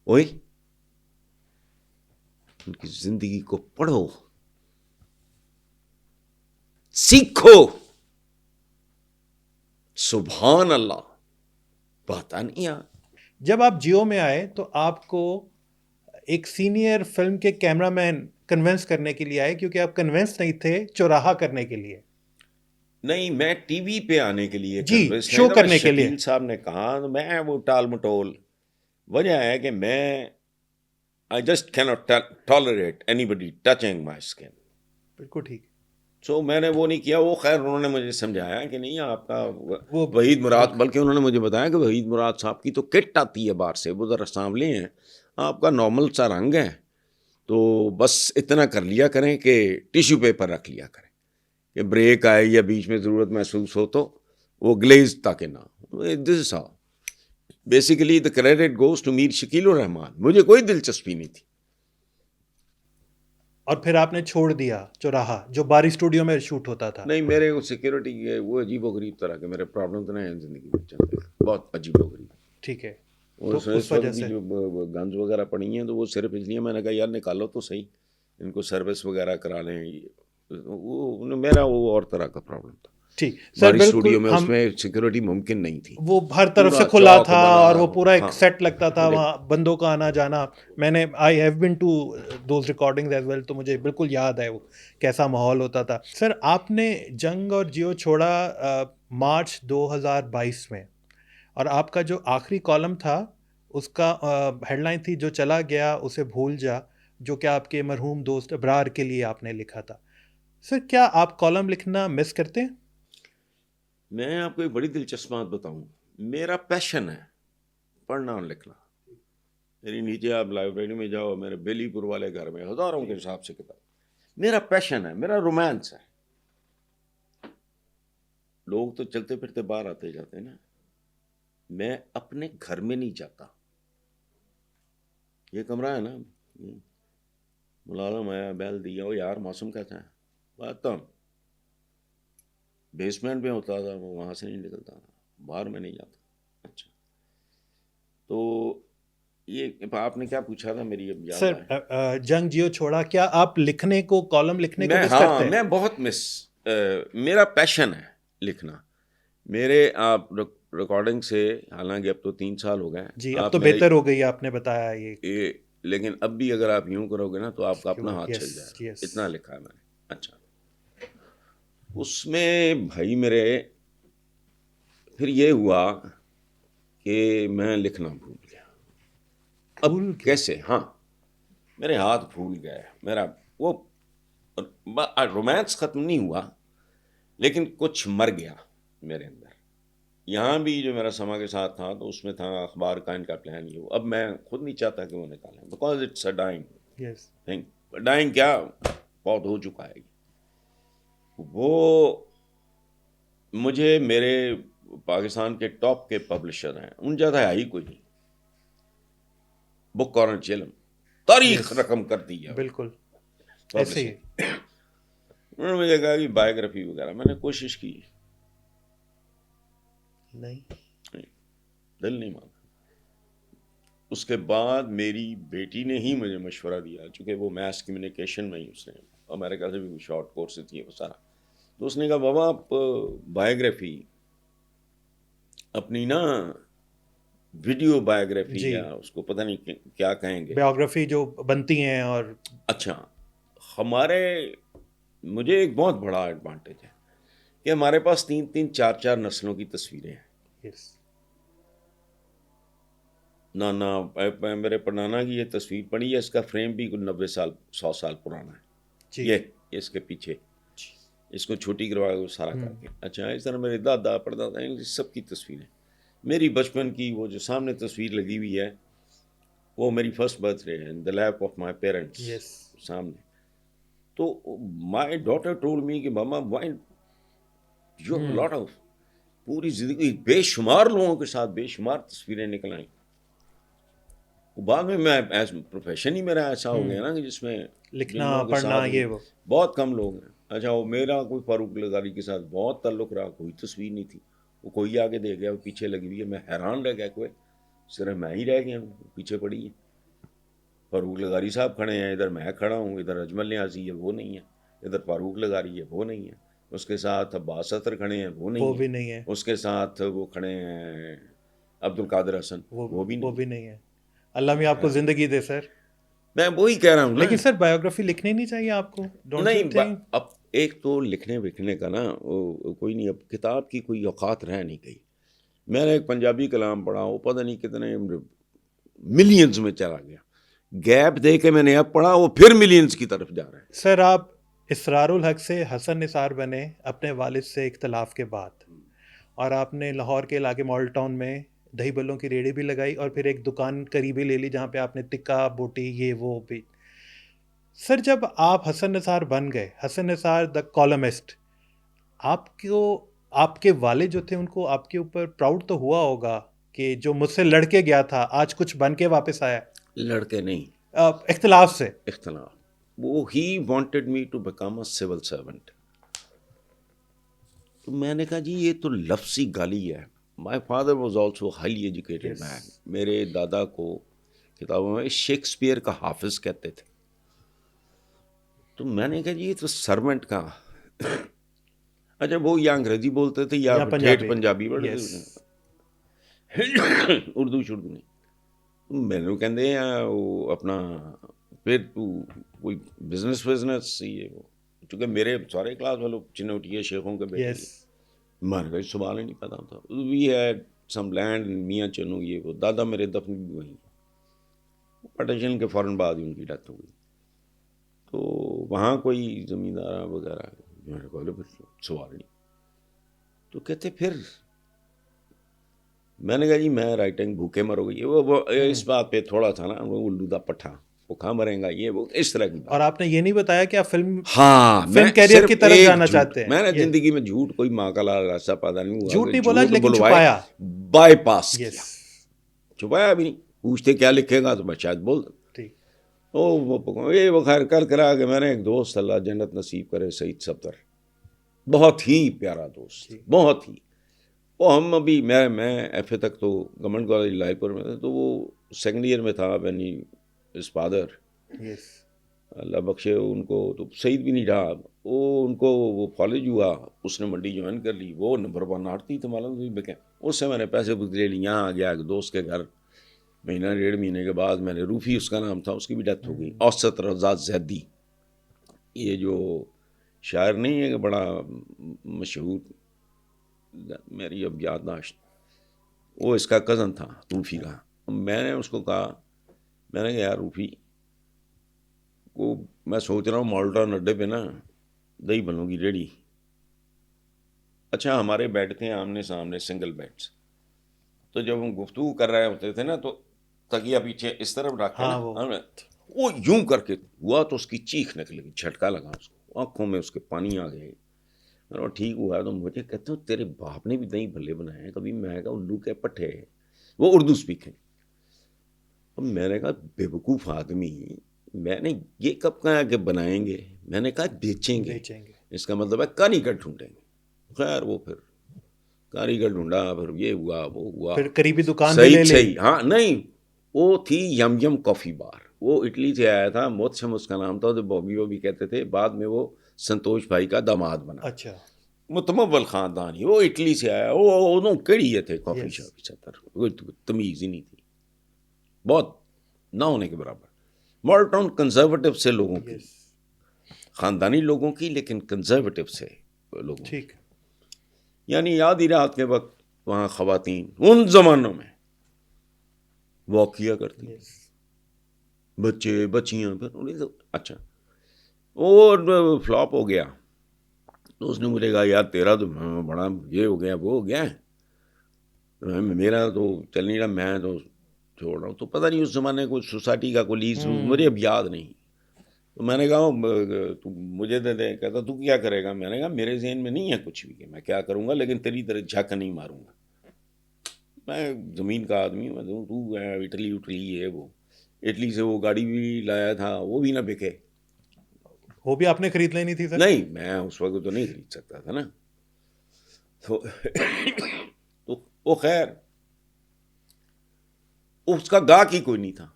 Speaker 2: وہی ان کی زندگی کو پڑھو، سیکھو. سبحان اللہ، پتا نہیں یار.
Speaker 1: جب آپ جیو میں آئے تو آپ کو ایک سینئر فلم کے کیمرہ مین کنونس کرنے کے لیے آئے، کیونکہ آپ کنونس نہیں تھے چوراہا کرنے کے لیے.
Speaker 2: نہیں، میں ٹی وی پہ آنے کے لیے
Speaker 1: جی شو کرنے کے لیے.
Speaker 2: شکیل صاحب نے کہا، میں وہ ٹال مٹول. وجہ ہے کہ میں I just cannot tolerate anybody touching my skin.
Speaker 1: بالکل ٹھیک.
Speaker 2: سو میں نے وہ نہیں کیا. وہ خیر انہوں نے مجھے سمجھایا کہ نہیں آپ کا وحید مراد، بلکہ انہوں نے مجھے بتایا کہ وحید مراد صاحب کی تو کٹ آتی ہے باہر سے، وہ ذرا سانولے ہیں، آپ کا نارمل سا رنگ ہے، تو بس اتنا کر لیا کریں کہ ٹیشو پیپر رکھ لیا کریں کہ بریک آئے یا بیچ میں ضرورت محسوس ہو تو وہ گلیز تاکہ نہ ہو. This is how basically the credit goes to Mir Shakil ur-Rahman. مجھے کوئی دلچسپی نہیں تھی.
Speaker 1: اور پھر آپ نے چھوڑ دیا چوراہا جو باری اسٹوڈیو میں شوٹ ہوتا تھا.
Speaker 2: نہیں، میرے سیکورٹی کے وہ عجیب و غریب طرح کے میرے پرابلم تو نہیں ہیں زندگی میں چلتے، بہت عجیب و غریب.
Speaker 1: ٹھیک ہے.
Speaker 2: اس وقت بھی جو گنز وغیرہ پڑی ہیں تو وہ صرف اس لیے میں نے کہا یار نکالو تو صحیح، ان کو سروس وغیرہ کرا لیں. میرا وہ اور طرح کا پرابلم تھا.
Speaker 1: ٹھیک سر
Speaker 2: ہماری
Speaker 1: بالکل
Speaker 2: اسٹوڈیو میں اس
Speaker 1: ہم
Speaker 2: میں سیکورٹی ممکن نہیں تھی,
Speaker 1: وہ ہر طرف سے
Speaker 2: پورا
Speaker 1: کھلا
Speaker 2: چوک
Speaker 1: تھا
Speaker 2: بنا
Speaker 1: اور
Speaker 2: تھا
Speaker 1: وہ پورا ایک
Speaker 2: ہاں
Speaker 1: سیٹ لگتا تھا,
Speaker 2: پورے
Speaker 1: وہاں بندوں کا آنا جانا. میں نے I have been to those recordings as well, تو مجھے بالکل یاد ہے وہ کیسا ماحول ہوتا تھا. سر آپ نے جنگ اور جیو چھوڑا مارچ 2022 میں, اور آپ کا جو آخری کالم تھا اس کا ہیڈ لائن تھی جو چلا گیا اسے بھول جا, جو کہ آپ کے مرحوم دوست ابرار کے لیے آپ نے لکھا تھا. سر کیا آپ کالم لکھنا مس کرتے ہیں؟
Speaker 2: میں آپ کو ایک بڑی دلچسپ بات بتاؤں, میرا پیشن ہے پڑھنا اور لکھنا. میری نیچے آپ لائبریری میں جاؤ, میرے بیلی پور والے گھر میں ہزاروں کے حساب سے کتاب. میرا پیشن ہے, میرا رومانس ہے. لوگ تو چلتے پھرتے باہر آتے جاتے ہیں نا, میں اپنے گھر میں نہیں جاتا. یہ کمرہ ہے نا, ملازم آیا بیل دیا, وہ یار موسم کیسا ہے, بات بیسمنٹ میں ہوتا تھا, وہ وہاں سے نہیں نکلتا تھا, باہر میں نہیں جاتا. اچھا, تو یہ آپ نے کیا پوچھا تھا, میری اب یاد
Speaker 1: سر
Speaker 2: آئے.
Speaker 1: جنگ جیو چھوڑا, کیا آپ لکھنے کو, کالم لکھنے کو
Speaker 2: میں
Speaker 1: مس
Speaker 2: ہاں
Speaker 1: کرتے ہیں؟
Speaker 2: میں بہت میرا پیشن ہے لکھنا. میرے آپ ریکارڈنگ سے, حالانکہ اب تو 3 سال ہو گئے,
Speaker 1: جی اب
Speaker 2: آپ
Speaker 1: تو
Speaker 2: میرے
Speaker 1: بہتر ہو گئی, آپ نے بتایا یہ.
Speaker 2: لیکن اب بھی اگر آپ یوں کرو گے نا تو آپ کا اپنا ہاتھ
Speaker 1: یس
Speaker 2: چل جائے گا,
Speaker 1: یس.
Speaker 2: اتنا لکھا ہے میں نے. اچھا, اس میں بھائی میرے پھر یہ ہوا کہ میں لکھنا بھول گیا. اب
Speaker 1: بھول گئے؟
Speaker 2: کیسے؟ ہاں میرے ہاتھ بھول گئے. میرا وہ رومانس ختم نہیں ہوا, لیکن کچھ مر گیا میرے اندر. یہاں بھی جو میرا سما کے ساتھ تھا تو اس میں تھا اخبار کا ان کا پلان, یہ اب میں خود نہیں چاہتا کہ وہ نکالیں, because it's a dying
Speaker 1: yes.
Speaker 2: Thing. Dying کیا, بہت ہو چکا ہے. وہ مجھے میرے پاکستان کے ٹاپ کے پبلشر ہیں, ان جیسا ہے ہی کوئی نہیں. بک کارنر چیلم تاریخ
Speaker 1: Yes.
Speaker 2: رقم کر دی ہے
Speaker 1: بالکل ایسے ہی.
Speaker 2: پبلشنگ. انہوں نے مجھے کہا کہ بایوگرافی وغیرہ, میں نے کوشش کی,
Speaker 1: نہیں,
Speaker 2: دل نہیں مانا. اس کے بعد میری بیٹی نے ہی مجھے مشورہ دیا, چونکہ وہ میس کمیونیکیشن میں ہی اس نے امریکہ سے بھی شارٹ کورس تھی وہ سارا, تو اس نے کہا بابا آپ بایوگرافی اپنی نا ویڈیو بایوگرافی
Speaker 1: جی,
Speaker 2: یا اس کو پتہ نہیں کیا کہیں گے,
Speaker 1: بایوگرافی جو بنتی ہیں. اور
Speaker 2: اچھا مجھے ایک بہت بڑا ایڈوانٹیج ہے کہ ہمارے پاس 3 4 4 نسلوں کی تصویریں ہیں.
Speaker 1: یس.
Speaker 2: نانا میرے پڑنانا کی یہ تصویر پڑی ہے, اس کا فریم بھی 90 سال 100 سال پرانا ہے.
Speaker 1: جی
Speaker 2: یہ اس کے پیچھے اس کو چھوٹی کروا کے سارا کر کے. اچھا, اس طرح میرے دادا پردادا سب کی تصویریں. میری بچپن کی وہ جو سامنے تصویر لگی ہوئی ہے, وہ میری فرسٹ برتھ ڈے ہے, ان دا لیپ آف مائی پیرنٹس
Speaker 1: یس.
Speaker 2: سامنے. تو مائی ڈاٹر ٹولڈ می کہ mama why you have lot of, پوری زندگی بے شمار لوگوں کے ساتھ بے شمار تصویریں نکل آئیں. بعد میں ایز پروفیشن ہی میرا ایسا ہو گیا نا کہ جس میں
Speaker 1: لکھنا
Speaker 2: جن لوگوں کے
Speaker 1: پڑھنا
Speaker 2: ساتھ
Speaker 1: یہ وہ.
Speaker 2: بہت کم لوگ ہیں. اچھا, وہ میرا کوئی فاروق لغاری کے ساتھ بہت تعلق رہا, کوئی تصویر نہیں تھی, وہ کوئی آگے دے گیا, وہ پیچھے لگی ہوئی ہے. میں حیران رہ گیا, کوئی صرف میں ہی رہ گیا ہوں, پیچھے پڑی ہے. فاروق لغاری صاحب کھڑے ہیں, ادھر میں کھڑا ہوں, ادھر اجمل نیازی ہے وہ نہیں ہے, ادھر فاروق لغاری ہے وہ نہیں ہے, اس کے ساتھ عباس اطہر کھڑے ہیں وہ نہیں
Speaker 1: بھی
Speaker 2: ہے,
Speaker 1: نہیں ہے.
Speaker 2: اس کے ساتھ وہ کھڑے ہیں عبد القادر حسن وہ بھی نہیں
Speaker 1: ہے. اللہ میں آپ کو زندگی دے سر.
Speaker 2: میں وہی کہہ رہا ہوں نا.
Speaker 1: لیکن سر بایوگرافی لکھنی نہیں چاہیے آپ کو, ڈونٹ یو
Speaker 2: نہیں,
Speaker 1: تھنک؟
Speaker 2: اب ایک تو لکھنے وکھنے کا نا کوئی نہیں, اب کتاب کی کوئی اوقات رہ نہیں گئی. میں نے ایک پنجابی کلام پڑھا, وہ پتہ نہیں کتنے ملینز میں چلا گیا. گیپ دے کے میں نے اب پڑھا, وہ پھر ملینز کی طرف جا رہا ہے.
Speaker 1: سر آپ اسرار الحق سے حسن نثار بنے اپنے والد سے اختلاف کے بعد, اور آپ نے لاہور کے علاقے مال ٹاؤن میں دہی بلوں کی ریڑھی بھی لگائی, اور پھر ایک دکان قریبی لے لی جہاں پہ آپ نے ٹکا بوٹی یہ وہ بھی. سر جب آپ حسن نثار بن گئے, حسن نثار دا کالمسٹ, آپ کے والد جو تھے ان کو آپ کے اوپر پراؤڈ تو ہوا ہوگا کہ جو مجھ سے لڑ کے گیا تھا آج کچھ بن کے واپس آیا.
Speaker 2: لڑکے نہیں,
Speaker 1: اختلاف سے.
Speaker 2: اختلاف. وہ ہی wanted me to become a civil servant. تو میں نے کہا جی یہ تو لفظی گالی ہے. My father was also highly educated man. میرے دادا کو کتابوں میں شیکسپیئر کا حافظ کہتے تھے. تو میں نے کہا جی یہ تو سرونٹ کا اچھا وہ یا انگریزی بولتے تھے یا ٹھیٹھ پنجابی پڑھتے تھے، اردو شردو نہیں. مینوں کہندے ہیں وہ اپنا پھر تو کوئی بزنس یہ وہ، چونکہ میرے سارے کلاس والوں چنوٹیے شیخوں کے بیٹے مار کا سوال ہی نہیں پتا تھا. وی ہیڈ سم لینڈ میاں چنو یہ وہ، دادا میرے دفن بھی وہیں، پارٹیشن کے فوراً بعد ہی ان کی ڈیتھ ہو گئی. تو وہاں کوئی زمیندار وغیرہ میرے کو سوال نہیں. تو کہتے پھر میں نے کہا جی میں رائٹنگ بھوکے مرو گئی وہ اس بات پہ تھوڑا تھا نا وہ الو دا پٹھا بھوکا مرے گا یہ وہ اس طرح کی بات.
Speaker 1: اور آپ نے یہ نہیں بتایا کہ آپ فلم
Speaker 2: کیریئر
Speaker 1: کی طرف جانا چاہتے ہیں.
Speaker 2: میں نے زندگی میں جھوٹ کوئی ماں کا لال راستہ پیدا نہیں ہوا.
Speaker 1: جھوٹ نہیں بولا لیکن چھپایا،
Speaker 2: بائی پاس کیا، چھپایا بھی نہیں. پوچھتے کیا لکھے گا تو میں شاید بول دوں. وہ خیر کر کرا کہ میں نے ایک دوست اللہ جنت نصیب کرے سعید صفدر، بہت ہی پیارا دوست، بہت ہی. وہ ہم ابھی میں ایف اے تک تو گورنمنٹ کالج لائل پور میں تھے، تو وہ سیکنڈ ایئر میں تھا. بنی اس فادر اللہ بخشے ان کو، تو سعید بھی نہیں رہا وہ، ان کو وہ کالج ہوا، اس نے منڈی جوائن کر لی. وہ نمبر 1 آرتی تھا معلوم بکے. اس سے میں نے پیسے لے لی، یہاں آ گیا ایک دوست کے گھر. مہینہ 1.5 مہینے کے بعد میں نے، روفی اس کا نام تھا، اس کی بھی ڈیتھ ہو گئی. اوسط رضا زیدی، یہ جو شاعر نہیں ہے کہ بڑا مشہور، میری اب یادداشت، وہ اس کا کزن تھا روفی کا. میں نے اس کو کہا، میں نے کہا یار روفی کو میں سوچ رہا ہوں مالٹا اڈے پہ نا دہی بنوں گی ریڈی. اچھا ہمارے بیڈ تھے آمنے سامنے سنگل بیڈس، تو جب ہم گفتگو کر رہے ہوتے تھے نا تو تکیہ پیچھے اس طرف رکھ کے وہ یوں کر کے ہوا تو اس کی چیخ نکل گئی، جھٹکا لگا اس کو، آنکھوں میں اس کے پانی آ گئے. ٹھیک ہوا تو مجھے کہتے ہو تیرے باپ نے بھی دہی بھلے بنائے ہیں کبھی؟ میں کہا الو کے پٹھے، وہ اردو اسپیکنگ. میں نے کہا بے وقوف آدمی، میں نے یہ کب کہا کہ بنائیں گے؟ میں نے کہا بیچیں گے. اس کا مطلب ہے کاریگر ڈھونڈیں گے. خیر وہ پھر کاریگر ڈھونڈا، پھر یہ ہوا وہ ہوا،
Speaker 1: پھر قریبی دکان
Speaker 2: صحیح. ہاں نہیں، وہ تھی یم یم کافی بار، وہ اٹلی سے آیا تھا، موتشم اس کا نام تھا. بوبی کہتے تھے، بعد میں وہ سنتوش بھائی کا داماد بنا.
Speaker 1: اچھا
Speaker 2: متمول خاندان ہی، وہ اٹلی سے آیا. وہ کیڑی یہ تھے کافی شاپ، کوئی تمیز ہی نہیں تھی، بہت نہ ہونے کے برابر. مالٹون کنزرویٹو سے لوگوں کی، خاندانی لوگوں کی، لیکن کنزرویٹو سے لوگوں کی. یعنی یاد ہی رات کے وقت وہاں خواتین ان زمانوں میں واک کیا کرتی، بچے بچیاں. پھر اچھا وہ فلاپ ہو گیا تو اس نے مجھے کہا یار تیرا تو بڑا یہ ہو گیا وہ ہو گیا، میرا تو چل نہیں رہا، میں تو چھوڑ رہا ہوں. تو پتہ نہیں اس زمانے کو سوسائٹی کا کوئی لیز مجھے اب یاد نہیں. تو میں نے کہا تو مجھے دے دے. کہتا تو کیا کرے گا؟ میں نے کہا میرے ذہن میں نہیں ہے کچھ بھی کہ میں کیا کروں گا، لیکن تیری طرح جھک نہیں ماروں گا. میں زمین کا آدمی ہوں، تو اٹلی ہے وہ، اٹلی سے وہ گاڑی بھی لایا تھا، وہ بھی نہ بکے.
Speaker 1: وہ بھی آپ نے خرید لینی تھی سر؟
Speaker 2: نہیں میں اس وقت تو نہیں خرید سکتا تھا نا. تو وہ خیر اس کا گاہک ہی کوئی نہیں تھا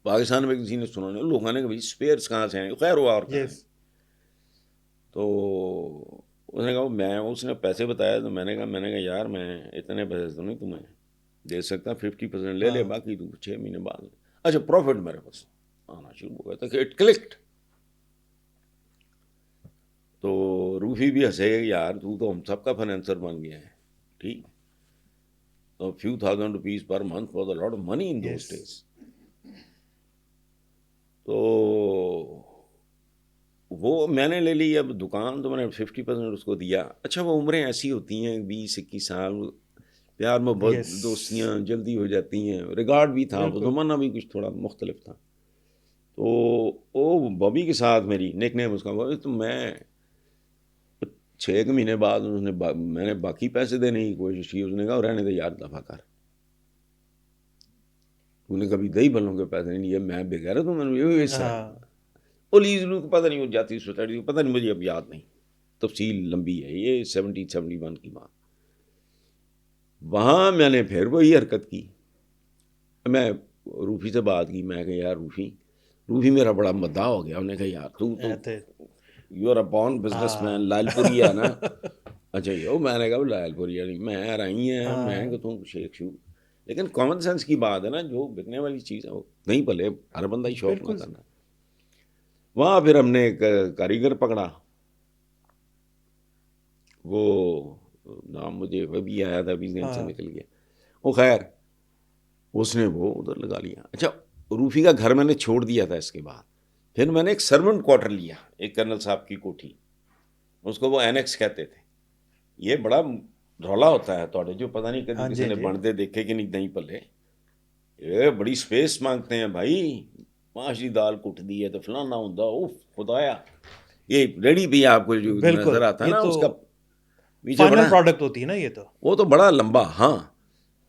Speaker 2: پاکستان میں. کسی نے سنا نہیں، لوگوں نے کہا اسپیئرس کہاں سے ہیں؟ خیر ہوا. اور تو اس نے کہا اس نے پیسے بتایا. تو میں نے کہا یار میں اتنے پیسے تو نہیں تمہیں دے سکتا، 50% لے لے، باقی تو 6 مہینے بعد. اچھا پروفٹ میرے پاس آنا شروع ہو گیا تھا کہ اٹ کلکڈ. تو روفی بھی ہنسے یار تو ہم سب کا فائنینسر بن گیا ہے. ٹھیک، تو few thousand rupees per month was a lot of money in those days. تو وہ میں نے لے لی. اب دکان تو میں نے 50% اس کو دیا. اچھا وہ عمریں ایسی ہوتی ہیں 20-21 سال، پیار محبت دوستیاں جلدی ہو جاتی ہیں. ریگارڈ بھی تھا، وہ زمانہ بھی کچھ تھوڑا مختلف تھا. تو وہ بابی کے ساتھ میری نیک نیم اس کا بابی. تو میں 6 مہینے بعد میں نے باقی پیسے دینے کی کوشش کی. اس نے کہا رہنے دے یار دفعہ کر، انہوں نے کبھی دہی بھلوں کے پیسے نہیں لیے. میں بغیر تو میں نے وہ لیز لو پتہ نہیں ہو جاتی سوسائٹی، پتہ نہیں مجھے اب یاد نہیں، تفصیل لمبی ہے. یہ 71 کی بات. وہاں میں نے پھر وہی حرکت کی. میں روفی سے بات کی، میں کہا یار روفی میرا بڑا مداح ہو گیا. انہوں نے کہا یار تو you are a born businessman, لال پوری ہے نا. اچھا یہ میں نے کہا لال پوری نہیں, میں رہی ہیں میں تو شیخ شو. لیکن کامن سینس کی بات ہے نا, جو بکنے والی چیز ہے وہ نہیں پلے, ہر بندہ ہی شوق نہ کرنا. وہاں پھر ہم نے ایک کاریگر پکڑا, وہ نام مجھے وہ بھی آیا تھا, ابھی ذہن سے نکل گیا. وہ خیر اس نے وہ ادھر لگا لیا. اچھا روفی کا گھر میں نے چھوڑ دیا تھا. اس کے بعد پھر میں نے ایک سرونٹ کوارٹر لیا, ایک کرنل صاحب کی کوٹھی, اس کو وہ اینیکس کہتے تھے. یہ بڑا رولا ہوتا ہے تھوڑے جو پتہ نہیں کبھی کسی نے بنتے دیکھے کہ نہیں پلے, یہ بڑی سپیس مانگتے ہیں بھائی. معاشی دال کٹ دی ہے تو فلانا ہوتا, اوف خدایا. یہ ریڈی بھی آپ کو جو نظر آتا ہے نا, اس کا
Speaker 1: فائنل پروڈکٹ ہوتی ہے نا یہ, تو وہ
Speaker 2: تو بڑا لمبا. ہاں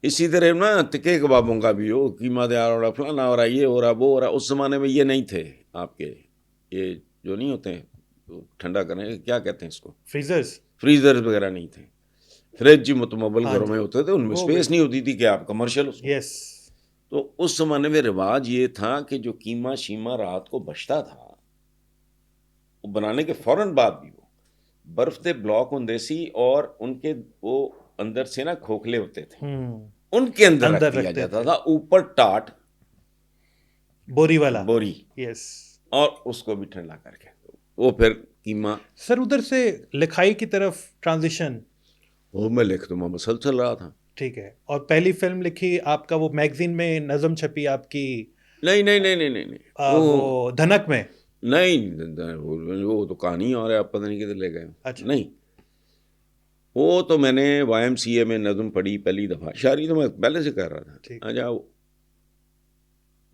Speaker 2: اسی طرح نا تکے کبابوں کا بھی ہو, قیمہ دار ہو رہا, فلانا ہو رہا, یہ ہو رہا, وہ ہو رہا. اس زمانے میں یہ نہیں تھے آپ کے, یہ جو نہیں ہوتے ہیں ٹھنڈا کرنے, کیا کہتے ہیں اس کو, فریزر وغیرہ نہیں تھے. فریج متمول گھروں میں ہوتے تھے, ان میں اسپیس نہیں ہوتی تھی کہ آپ کمرشل. تو اس زمانے میں رواج یہ تھا کہ جو قیمہ شیمہ رات کو بچتا تھا, وہ بنانے کے فوراً بعد بھی وہ برف دے بلاک ہوں سی, اور ان کے وہ اندر سے نا کھوکھلے ہوتے تھے, ان کے اندر رکھ دیا جاتا تھا, اوپر ٹاٹ
Speaker 1: بوری والا
Speaker 2: بوری, اور اس کو بھی ٹھنڈا کر کے وہ پھر قیمہ.
Speaker 1: سر ادھر سے لکھائی کی طرف ٹرانزیشن, وہ
Speaker 2: میں لکھ دوں مسلسل رہا تھا.
Speaker 1: ٹھیک ہے. اور پہلی فلم لکھی آپ کا, وہ میگزین میں نظم چھپی آپ کی؟
Speaker 2: نہیں,
Speaker 1: وہ دھنک میں
Speaker 2: نہیں, وہ تو کہانی اور ہے, آپ پتہ نہیں کدھر لے گئے. نہیں, وہ تو میں نے وائی ایم سی اے میں نظم پڑھی پہلی دفعہ. شاعری تو میں پہلے سے کر رہا تھا. اچھا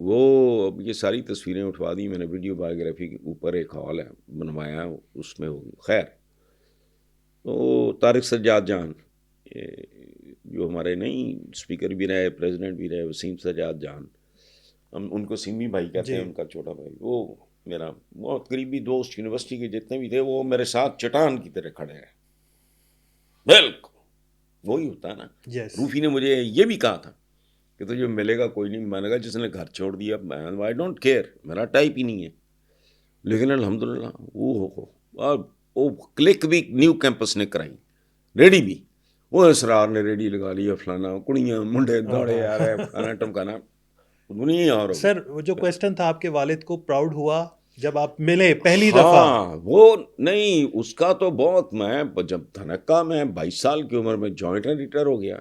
Speaker 2: وہ اب یہ ساری تصویریں اٹھوا دی میں نے, ویڈیو بایوگرافی کے اوپر ایک ہال ہے بنوایا, اس میں ہوگی. خیر تو طارق سجاد جان جو ہمارے نہیں اسپیکر بھی رہے, پریزیڈنٹ بھی رہے, وسیم سجاد جان, ہم ان کو سیمی بھائی کہتے ہیں, ان کا چھوٹا بھائی, وہ میرا بہت قریبی دوست, یونیورسٹی کے جتنے بھی تھے وہ میرے ساتھ چٹان کی طرح کھڑے ہیں. بالکل وہی ہوتا ہے نا. روفی نے مجھے یہ بھی کہا تھا کہ تجھے ملے گا کوئی نہیں. میں نے کہا جس نے گھر چھوڑ دیا, آئی ڈونٹ کیئر, میرا ٹائپ ہی نہیں ہے. لیکن الحمدللہ وہ کلک بھی نیو کیمپس نے کرائی, ریڈی بھی, وہ اسرار نے ریڈی لگا لیا, فلانا کڑیاں منڈے دوڑے آ رہے, فلانا ٹمکانا دنیا. اور
Speaker 1: سر جو کوسچن تھا, آپ کے والد کو پراؤڈ ہوا جب آپ ملے پہلی دفعہ؟
Speaker 2: وہ نہیں, اس کا تو بہت. میں جب دھنکا میں 22 سال کی عمر میں جوائنٹ ایڈیٹر ہو گیا.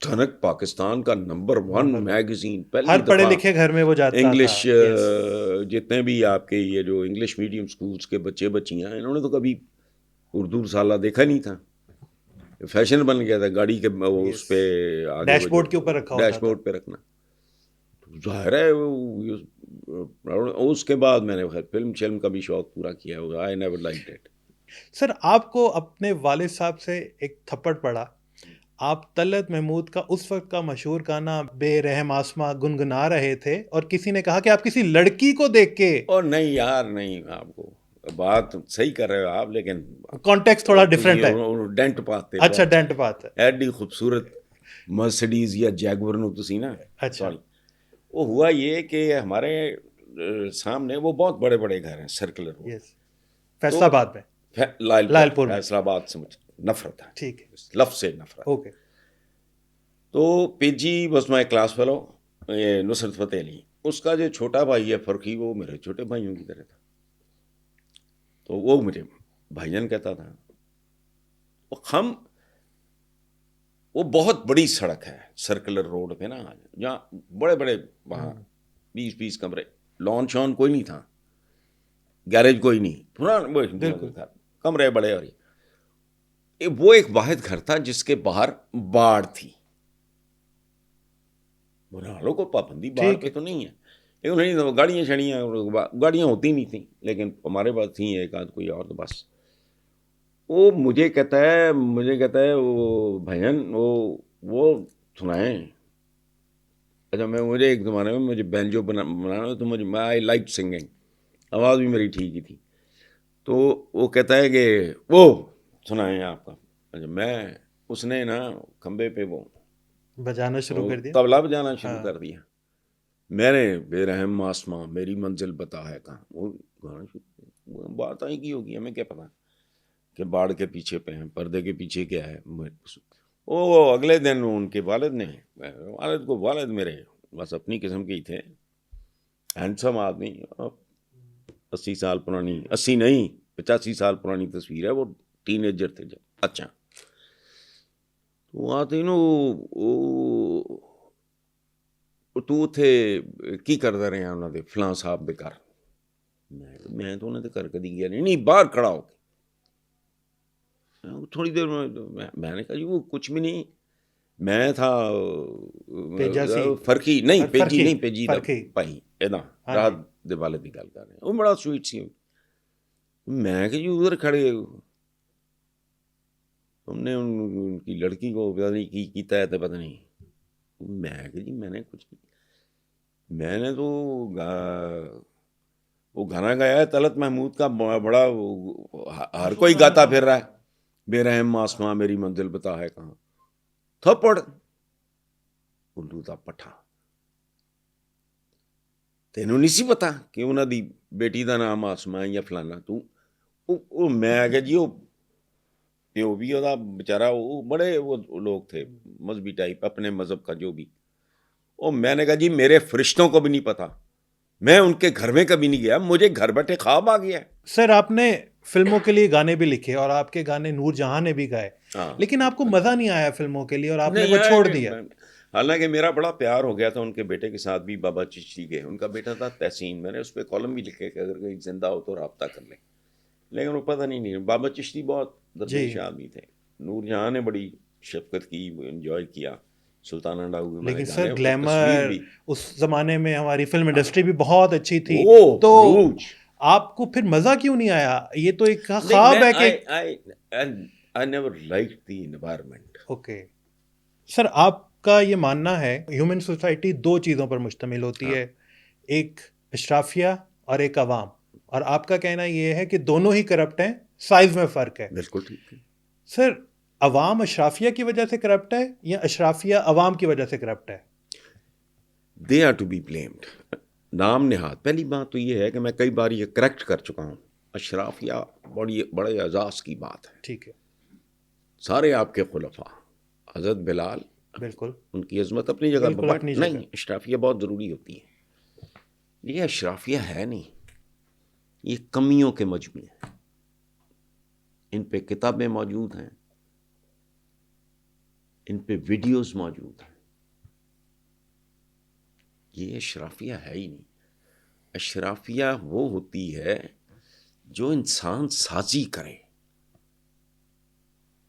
Speaker 2: دھنک پاکستان کا نمبر 1 میگزین, پہلی
Speaker 1: ہر پڑھے لکھے گھر میں وہ جاتا تھا.
Speaker 2: انگلش جتنے بھی آپ کے یہ جو انگلش میڈیم سکولز کے بچے بچیاں, انہوں نے تو کبھی اردو رسالہ دیکھا نہیں تھا. فیشن بن گیا تھا گاڑی کے اس پہ
Speaker 1: ڈیش بورڈ کے اوپر رکھا ہوتا تھا,
Speaker 2: ڈیش بورڈ پہ رکھنا. ظاہر ہے اس کے بعد میں نے فلم کا بھی شوق پورا کیا ہوگا. I never liked it.
Speaker 1: Sir آپ کو اپنے والد صاحب سے ایک تھپڑ پڑا, آپ طلعت محمود کا اس وقت کا مشہور گانا بے رحم آسماں گنگنا رہے تھے, اور کسی نے کہا کہ آپ کسی لڑکی کو دیکھ کے.
Speaker 2: اور نہیں یار, نہیں, آپ کو بات صحیح کر رہے ہو آپ, لیکن
Speaker 1: کانٹیکسٹ تھوڑا ڈفرینٹ ہے.
Speaker 2: ڈینٹ پاتے.
Speaker 1: اچھا ڈینٹ پاتا ہے.
Speaker 2: ایڈی خوبصورت مرسڈیز یا جیگور نو تسی نا.
Speaker 1: اچھا
Speaker 2: وہ ہوا یہ کہ ہمارے سامنے وہ بہت بڑے بڑے گھر ہیں سرکلر روڈ,
Speaker 1: فیصل آباد میں,
Speaker 2: لال پور, فیصل آباد سے مجھے نفرت ہے.
Speaker 1: ٹھیک ہے,
Speaker 2: لفظ سے نفرت.
Speaker 1: اوکے.
Speaker 2: تو پی جی واز مائی کلاس فیلو, یہ نصرت فتح علی, اس کا جو چھوٹا بھائی ہے فرقی, وہ میرے چھوٹے بھائیوں کی طرح تھا. تو وہ مجھے بھائی جان کہتا تھا. وہ بہت بڑی سڑک ہے سرکلر روڈ پہ نا, جہاں بڑے بڑے وہاں 20 کمرے, لان شان کوئی نہیں تھا, گیریج کوئی نہیں, کمرے بڑے. اور وہ ایک واحد گھر تھا جس کے باہر باڑ تھی. برحالوں کو پابندی باڑ پہ تو نہیں ہے, لیکن گاڑیاں ہوتی نہیں تھیں, لیکن ہمارے پاس تھیں ایک آدھ کوئی اور. تو بس وہ مجھے کہتا ہے وہ بھائیان وہ سنائیں. اچھا مجھے ایک زمانے میں مجھے بینجو بنانا, تو مجھے آئی لائک سنگنگ, آواز بھی میری ٹھیک ہی تھی. تو وہ کہتا ہے کہ وہ سنائیں آپ کا. اچھا اس نے نا کھمبے پہ وہ
Speaker 1: بجانا شروع کر دیا,
Speaker 2: طبلہ بجانا شروع کر دیا. میں نے بے رحم آسماں میری منزل بتا ہے کہاں, وہ گانا شروع، بات آئی کی ہوگی، ہمیں کیا پتا کہ باڑ کے پیچھے پہ ہیں، پردے کے پیچھے کیا ہے. وہ اگلے دن ان کے والد کو، والد میرے بس اپنی قسم کے ہی تھے، ہینڈسم آدمی، 80 سال پرانی، 80 نہیں 85 سال پرانی تصویر ہے، وہ ٹین ایجر تھے جب. اچھا وہ آتے نا، تو تھے کی کرتے رہے انہوں نے فلاں صاحب دے گھر. میں تو انہیں گھر کدی گیا نہیں، باہر کھڑا ہو کے تھوڑی دیر میں نے کہا جی وہ کچھ بھی نہیں، میں تھا فرقی نہیں پیجی نہیں پیجی پائی ادا رات دے والے دی گل کر رہے ہیں. وہ بڑا سویٹ سی، میں کہ جی ادھر کھڑے ہم نے ان کی لڑکی کو پتا نہیں کی کیتا ہے تو پتہ نہیں. میں کہ جی میں نے کچھ نہیں، میں نے تو وہ گانا گایا ہے طلعت محمود کا، بڑا ہر کوئی گاتا پھر رہا ہے، بے رحم آسماں میری منزل بتا ہے کہاں. تھپڑ الو دا پٹھا، تینوں نہیں سی پتا کہ انہوں دی بیٹی دا نام آسماں یا فلانا. تو میں کہ جی وہ پیو بھی وہ بیچارہ، وہ بڑے وہ لوگ تھے مذہبی ٹائپ، اپنے مذہب کا جو بھی. اور میں نے کہا جی میرے فرشتوں کو بھی نہیں پتا، میں ان کے گھر میں کبھی نہیں گیا، مجھے گھر بیٹھے خواب آ گیا.
Speaker 1: سر آپ نے فلموں کے لیے گانے بھی لکھے اور آپ کے گانے نور جہاں نے بھی گائے، لیکن آپ کو مزہ نہیں آیا فلموں کے لیے اور آپ نے وہ چھوڑ دیا.
Speaker 2: حالانکہ میرا بڑا پیار ہو گیا تھا ان کے بیٹے کے ساتھ بھی، بابا چشتی کے. ان کا بیٹا تھا تحسین، میں نے اس پہ کالم بھی لکھے کہ اگر کوئی زندہ ہو تو رابطہ کر لیں، لیکن وہ پتہ نہیں. بابا چشتی بہت درویش آدمی تھے. نور جہاں نے بڑی شفقت کی، انجوائے کیا. سلطانہ ڈاکو کے
Speaker 1: لیکن سر گلیمر اس زمانے میں ہماری فلم انڈسٹری بھی بہت اچھی تھی، تو آپ کو پھر مزہ کیوں نہیں آیا؟ یہ تو ایک خواب ہے کہ
Speaker 2: I never liked the environment.
Speaker 1: Okay sir, آپ کا یہ ماننا ہے ہیومن سوسائٹی دو چیزوں پر مشتمل ہوتی ہے، ایک اشرافیہ اور ایک عوام، اور آپ کا کہنا یہ ہے کہ دونوں ہی کرپٹ ہیں، سائز میں فرق ہے.
Speaker 2: بالکل ٹھیک ہے
Speaker 1: سر، عوام اشرافیہ کی وجہ سے کرپٹ ہے یا اشرافیہ عوام کی وجہ سے کرپٹ ہے؟
Speaker 2: They are to be blamed. نام نہاد. پہلی بات تو یہ ہے کہ میں کئی بار یہ کریکٹ کر چکا ہوں، اشرافیہ بڑے اعزاز کی بات ہے.
Speaker 1: ٹھیک ہے،
Speaker 2: سارے آپ کے خلفاء، حضرت بلال،
Speaker 1: بالکل
Speaker 2: ان کی عظمت اپنی جگہ
Speaker 1: بالکل اپنی جگہ.
Speaker 2: نہیں، اشرافیہ بہت ضروری ہوتی ہے. یہ اشرافیہ ہے نہیں، یہ کمیوں کے مجموعے ہیں. ان پہ کتابیں موجود ہیں، ان پہ ویڈیوز موجود ہیں. یہ اشرافیہ ہے ہی نہیں. اشرافیہ وہ ہوتی ہے جو انسان سازی کرے.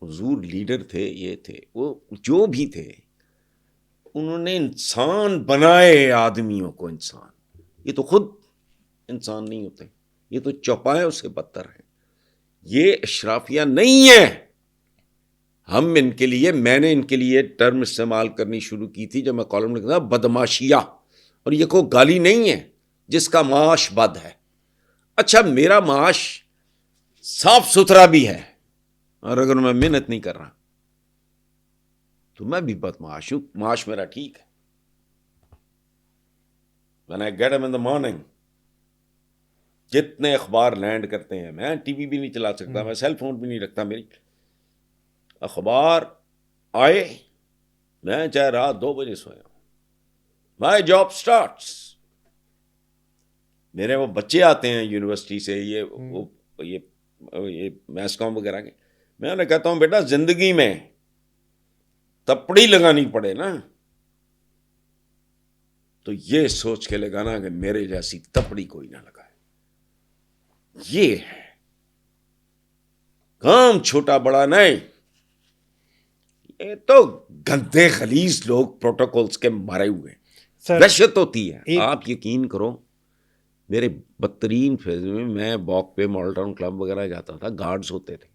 Speaker 2: حضور لیڈر تھے، یہ تھے، وہ جو بھی تھے، انہوں نے انسان بنائے آدمیوں کو. انسان یہ تو خود انسان نہیں ہوتے، یہ تو چوپایوں سے بدتر ہیں. یہ اشرافیہ نہیں ہے. ہم ان کے لیے، میں نے ان کے لیے ٹرم استعمال کرنی شروع کی تھی جب میں کالم لکھتا تھا، بدماشیہ. اور یہ کوئی گالی نہیں ہے جس کا معاش بد ہے. اچھا میرا معاش صاف ستھرا بھی ہے، اور اگر میں محنت نہیں کر رہا تو میں بھی بدمعاش ہوں. معاش میرا ٹھیک ہے. When I get up in the morning، جتنے اخبار لینڈ کرتے ہیں، میں ٹی وی بھی نہیں چلا سکتا، میں سیل فون بھی نہیں رکھتا. میری اخبار آئے، میں چاہے رات 2 بجے سویا ہوں، مائی جاب سٹارٹس. میرے وہ بچے آتے ہیں یونیورسٹی سے، یہ میس کام وغیرہ کے، میں انہیں کہتا ہوں بیٹا زندگی میں تپڑی لگانی پڑے نا تو یہ سوچ کے لگانا کہ میرے جیسی تپڑی کوئی نہ لگائے. یہ ہے کام، چھوٹا بڑا نہیں. یہ تو گندے خلیص لوگ پروٹوکولز کے مارے ہوئے. وحشت ہوتی ہے. آپ یقین کرو، میرے بدترین فیز میں میں واک پہ ماڈل ٹاؤن کلب وغیرہ جاتا تھا، گارڈز ہوتے تھے،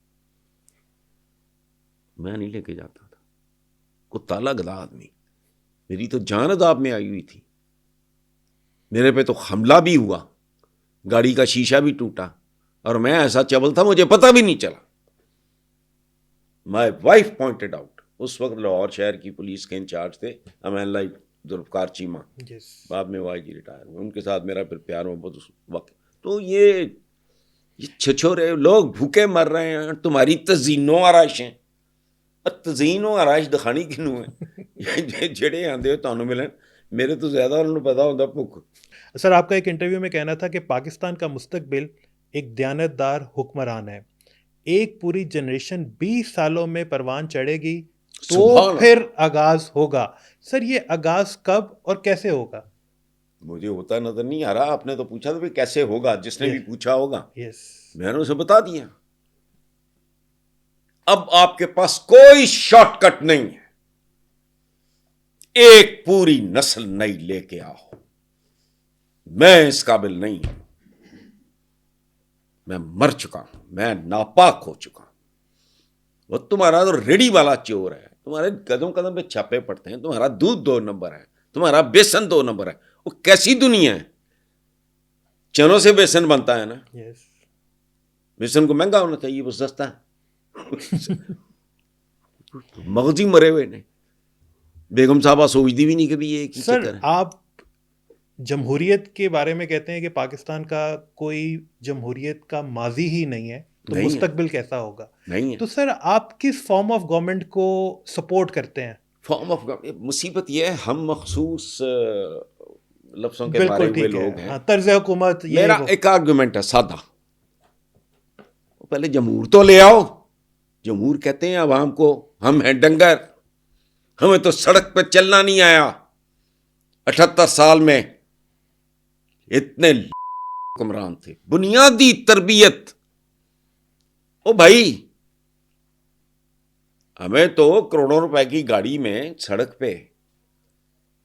Speaker 2: میں نہیں لے کے جاتا تھا. کتالا گدا آدمی، میری تو جان عذاب میں آئی ہوئی تھی. میرے پہ تو حملہ بھی ہوا، گاڑی کا شیشہ بھی ٹوٹا، اور میں ایسا چبل تھا مجھے پتہ بھی نہیں چلا. My wife pointed out. اس وقت لاہور شہر کی پولیس کے انچارج تھے امان ذوالفقار چیمہ، بعد میں وہ آئی جی ریٹائر ہوئے. ان کے ساتھ میرا پھر پیار محبت اس وقت تو یہ چھچورے لوگ بھوکے مر رہے ہیں, تمہاری تزئین و آرائشیں, تزئین و آرائش دکھانی کنوں ہے جڑے آندے تانوں ملن, میرے تو زیادہ انہوں پتا ہوتا بھوک.
Speaker 1: سر آپ کا ایک انٹرویو میں کہنا تھا کہ پاکستان کا مستقبل ایک دیانتدار حکمران ہے, ایک پوری جنریشن 20 سالوں میں پروان چڑھے گی تو پھر آغاز ہوگا. سر یہ آغاز کب اور کیسے ہوگا؟
Speaker 2: مجھے ہوتا نظر نہیں آ رہا. آپ نے تو پوچھا تھا کیسے ہوگا, جس نے بھی پوچھا ہوگا میں نے اسے بتا دیا. اب آپ کے پاس کوئی شارٹ کٹ نہیں ہے, ایک پوری نسل نئی لے کے آؤ. میں اس قابل نہیں ہوں, میں مر چکا ہوں, میں ناپاک ہو چکا ہوں. وہ تمہارا تو ریڑھی والا چور ہے, تمہارے قدم قدم پہ چھاپے پڑتے ہیں, تمہارا دودھ 2 نمبر ہے, تمہارا بیسن 2 نمبر ہے. وہ کیسی دنیا ہے؟ چنوں سے بیسن بنتا ہے نا, بیسن کو مہنگا ہونا چاہیے, وہ سستا ہے. مغزی مرے ہوئے نے. بیگم صاحبہ سوچتی بھی نہیں کبھی یہ کی چکر ہے.
Speaker 1: آپ جمہوریت کے بارے میں کہتے ہیں کہ پاکستان کا کوئی جمہوریت کا ماضی ہی نہیں ہے, تو مستقبل کیسا ہوگا؟
Speaker 2: نہیں ہے.
Speaker 1: تو سر آپ کس فارم آف گورنمنٹ کو سپورٹ کرتے ہیں؟
Speaker 2: فارم آف گورنمنٹ, مصیبت یہ ہے ہم مخصوص لفظوں کے مارے ہوئے لوگ ہیں.
Speaker 1: طرز حکومت.
Speaker 2: میرا ایک آرگومنٹ ہے سادہ, پہلے جمہور تو لے آؤ. جمہور کہتے ہیں عوام کو ہم ہیں ڈنگر, ہمیں تو سڑک پہ چلنا نہیں آیا. 78 سال میں اتنے حکمران تھے, بنیادی تربیت. او بھائی, ہمیں تو کروڑوں روپے کی گاڑی میں سڑک پہ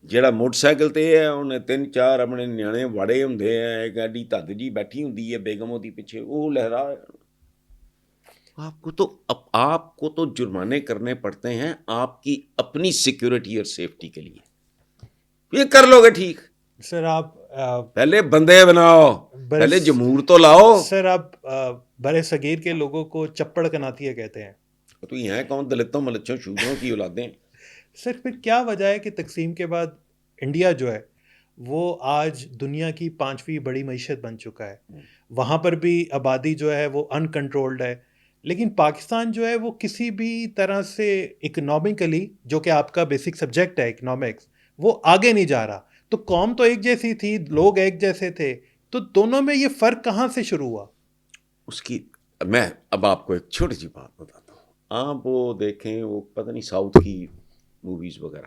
Speaker 2: جڑا موٹر سائیکل تے ہے انہیں 3-4 اپنے نیانے واڑے ہوندے ہیں, ایک ایڈی تد جی بیٹھی ہوندی ہے بیگم ہوتی پیچھے, وہ لہرا. آپ کو تو جرمانے کرنے پڑتے ہیں آپ کی اپنی سیکیورٹی اور سیفٹی کے لیے. یہ کر لو گے ٹھیک.
Speaker 1: سر آپ
Speaker 2: پہلے بندے بناؤ, پہلے جمہور تو لاؤ.
Speaker 1: سر آپ برے صغیر کے لوگوں کو چپڑ کناتیہ کہتے ہیں.
Speaker 2: تو یہ ہیں کون؟ دلتوں ملچوں شودروں کی اولادیں.
Speaker 1: سر پھر کیا وجہ ہے کہ تقسیم کے بعد انڈیا جو ہے وہ آج دنیا کی 5ویں بڑی معیشت بن چکا ہے, وہاں پر بھی آبادی جو ہے وہ ان کنٹرولڈ ہے, لیکن پاکستان جو ہے وہ کسی بھی طرح سے اکنامکلی, جو کہ آپ کا بیسک سبجیکٹ ہے اکنامکس, وہ آگے نہیں جا رہا. تو قوم تو ایک جیسی تھی, لوگ ایک جیسے تھے, تو دونوں میں یہ فرق کہاں سے شروع ہوا؟
Speaker 2: اس کی میں اب آپ کو ایک چھوٹی سی بات بتاتا ہوں. آپ وہ دیکھیں, وہ پتہ نہیں ساؤتھ کی موویز وغیرہ,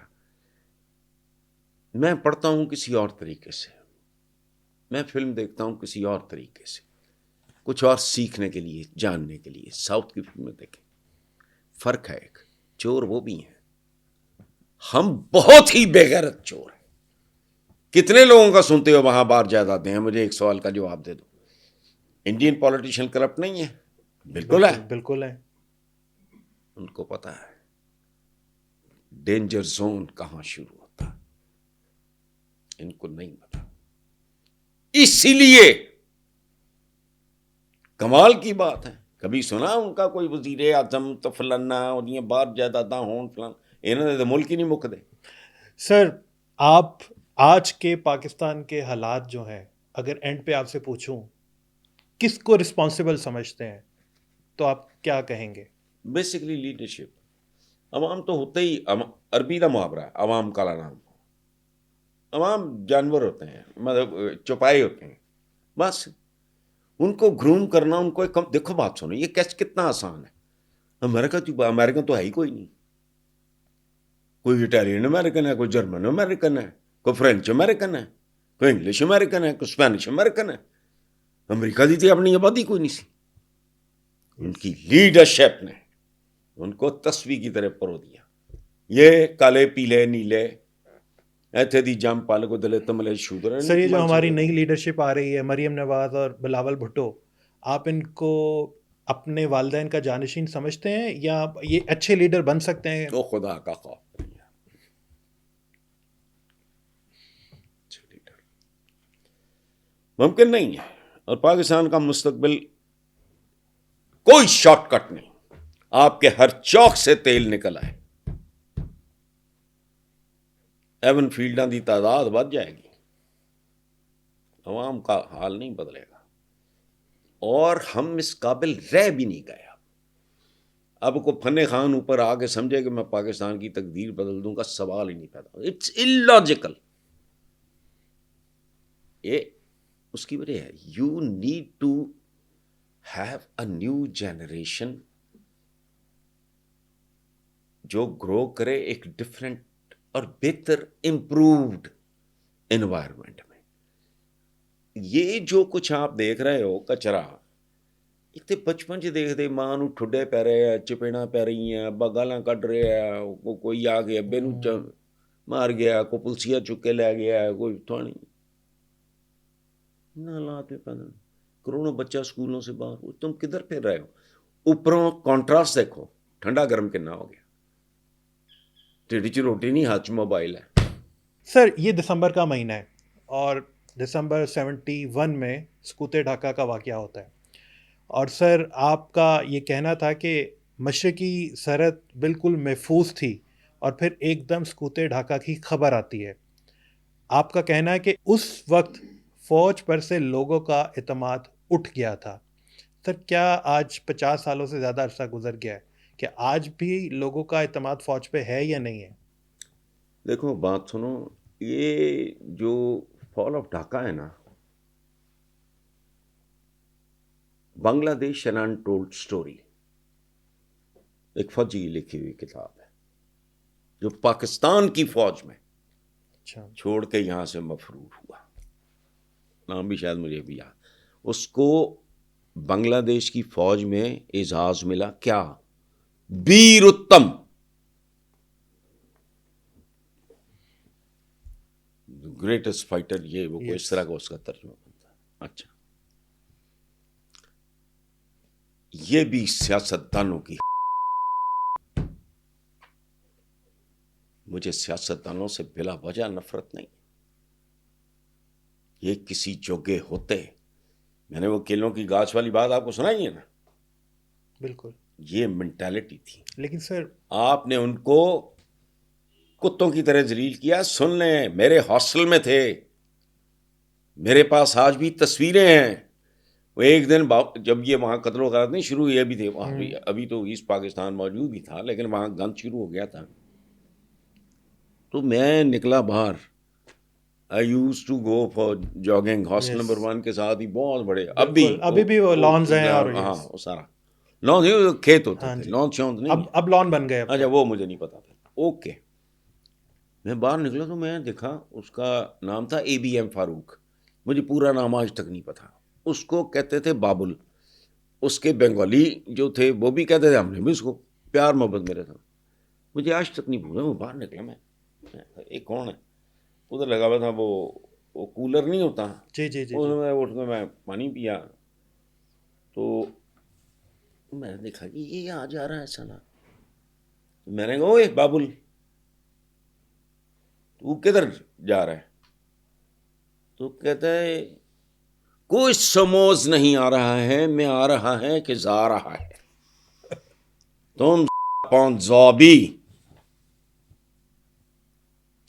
Speaker 2: میں پڑھتا ہوں کسی اور طریقے سے, میں فلم دیکھتا ہوں کسی اور طریقے سے, کچھ اور سیکھنے کے لیے, جاننے کے لیے. ساؤتھ کی فلمیں دیکھیں, فرق ہے ایک. چور وہ بھی ہیں, ہم بہت ہی بے غیرت چور ہیں. کتنے لوگوں کا سنتے ہو وہاں بار جائیدادیں ہیں؟ مجھے ایک سوال کا جواب دے دو. انڈین پولیٹیشین کرپٹ نہیں ہے؟ بالکل ہے,
Speaker 1: بالکل ہے.
Speaker 2: ان کو پتا ہے ڈینجر زون کہاں شروع ہوتا, ان کو نہیں پتا. اسی لیے کمال کی بات ہے, کبھی سنا ان کا کوئی وزیر اعظم تو فلانا اور یہ بار جائیداداں ہون فلان, انہوں نے تو ملک ہی نہیں مک دے.
Speaker 1: سر آپ آج کے پاکستان کے حالات جو ہیں, اگر اینڈ پہ آپ سے پوچھوں کس کو رسپانسبل سمجھتے ہیں, تو آپ کیا کہیں گے؟
Speaker 2: Basically leadership. عوام تو ہوتے ہی, عربی کا محاورہ ہے عوام کالا نام. عوام جانور ہوتے ہیں, مطلب چوپائے ہوتے ہیں, بس ان کو گروم کرنا, ان کو دیکھو بات سنو, یہ کتنا آسان ہے. امریکن تو ہے ہی کوئی نہیں. کوئی اٹالین امریکن ہے, کوئی جرمن امریکن ہے, کوئی فرینچ امریکن ہے, کوئی انگلش امریکن ہے, کوئی اسپینش امریکن ہے. امریکہ دی تھی اپنی آبادی کوئی نہیں سی. ان کی لیڈرشپ نے ان کو تسبیح کی طرح پرو دیا. یہ کالے پیلے نیلے ایتھے دی جم پال کو دلے تملے شودر.
Speaker 1: سر یہ جو ہماری نئی لیڈرشپ آ رہی ہے, مریم نواز اور بلاول بھٹو, آپ ان کو اپنے والدین کا جانشین سمجھتے ہیں یا یہ اچھے لیڈر بن سکتے ہیں؟
Speaker 2: تو خدا کا خوف نہیں ہے, ممکن نہیں ہے. اور پاکستان کا مستقبل کوئی شارٹ کٹ نہیں, آپ کے ہر چوک سے تیل نکل آئے. ایون فیلڈاں دی تعداد بڑھ جائے گی, عوام کا حال نہیں بدلے گا. اور ہم اس قابل رہ بھی نہیں گئے. اب کو فن خان اوپر آ کے سمجھے کہ میں پاکستان کی تقدیر بدل دوں گا، سوال ہی نہیں پیدا. It's illogical. یہ اس کی وجہ ہے you need to have a new generation جو گرو کرے ایک ڈفرینٹ اور بہتر امپرووڈ انوائرمنٹ میں. یہ جو کچھ آپ دیکھ رہے ہو کچرا، ایک تو بچپن چ دیکھتے ماں نو ٹھڈے پی رہے ہیں، چپیڑاں پی رہی ہیں، ابا گالاں کڈ رہے ہیں، کوئی آ کے ابے نو مار گیا، کوئی پلسیا چک کے لے گیا، کوئی تھوڑی نہ حالات میں پیدا کروڑوں بچہ اسکولوں سے باہر. تم کدھر پھر رہے ہو؟ اوپروں کانٹراسٹ دیکھو، ٹھنڈا گرم کنا ہو گیا. ٹھڈ چ روٹی نہیں، ہاتھ چ موبائل ہے.
Speaker 1: سر یہ دسمبر کا مہینہ ہے اور دسمبر 71 میں سکوتے ڈھاکہ کا واقعہ ہوتا ہے، اور سر آپ کا یہ کہنا تھا کہ مشرقی سرحد بالکل محفوظ تھی اور پھر ایک دم سکوتے ڈھاکہ کی خبر آتی ہے. آپ کا کہنا ہے کہ اس وقت فوج پر سے لوگوں کا اعتماد اٹھ گیا تھا. سر کیا آج 50 سالوں سے زیادہ عرصہ گزر گیا ہے کہ آج بھی لوگوں کا اعتماد فوج پہ ہے یا نہیں ہے؟
Speaker 2: دیکھو بات سنو، یہ جو فال آف ڈھاکہ ہے نا، بنگلہ دیش این انٹولڈ اسٹوری، ایک فوجی کی لکھی ہوئی کتاب ہے جو پاکستان کی فوج میں
Speaker 1: اچھا.
Speaker 2: چھوڑ کے یہاں سے مفرور ہوا. نام بھی شاید مجھے بھی یاد. اس کو بنگلہ دیش کی فوج میں اعزاز ملا، کیا؟ بیر اتم، گریٹسٹ فائٹر. یہ وہ کوئی اس طرح کا اس کا ترجمہ بنتا ہے. اچھا، یہ بھی سیاستدانوں کی. مجھے سیاستدانوں سے بلا وجہ نفرت نہیں. یہ کسی جوگے ہوتے. میں نے وہ کیلوں کی گاچھ والی بات آپ کو سنائی ہے نا،
Speaker 1: بالکل
Speaker 2: یہ مینٹالٹی تھی.
Speaker 1: لیکن سر
Speaker 2: آپ نے ان کو کتوں کی طرح ذلیل کیا. سن لیں، میرے ہاسٹل میں تھے، میرے پاس آج بھی تصویریں ہیں. وہ ایک دن جب یہ وہاں قتل و غارت نہیں شروع ہوئی، ابھی تھے وہاں بھی، ابھی تو ایسٹ پاکستان موجود ہی تھا لیکن وہاں گند شروع ہو گیا تھا. تو میں نکلا باہر. I used to go for jogging hostel number 1 کے ساتھ ہی بہت بڑے.
Speaker 1: ابھی بھی وہ لانز ہیں اور
Speaker 2: ہاں وہ سارا لان کھیت ہوتے تھے، لان شوند نہیں.
Speaker 1: اب لان بن گئے.
Speaker 2: اچھا وہ مجھے نہیں پتا تھا. اوکے، میں باہر نکلا تو میں دیکھا اس کا نام تھا ABM فاروق. مجھے پورا نام آج تک نہیں پتا. اس کو کہتے تھے بابل. اس کے بنگالی جو تھے وہ بھی کہتے تھے، ہم نے بھی اس کو پیار محبت میرے تھا. مجھے آج تک نہیں بھولا. وہ باہر نکلا، میں ایک کون ہے ادھر لگا ہوا تھا، وہ کولر نہیں ہوتا،
Speaker 1: جی جی جی،
Speaker 2: میں اٹھ کے میں پانی پیا. تو میں نے دیکھا کہ یہ آ جا رہا ہے سالا. میں نے کہا اوے بابل تو کدھر جا رہا ہے؟ تو کہتا ہے کوئی سموز نہیں آ رہا ہے، میں آ رہا ہے کہ جا رہا ہے. تم پونزابی،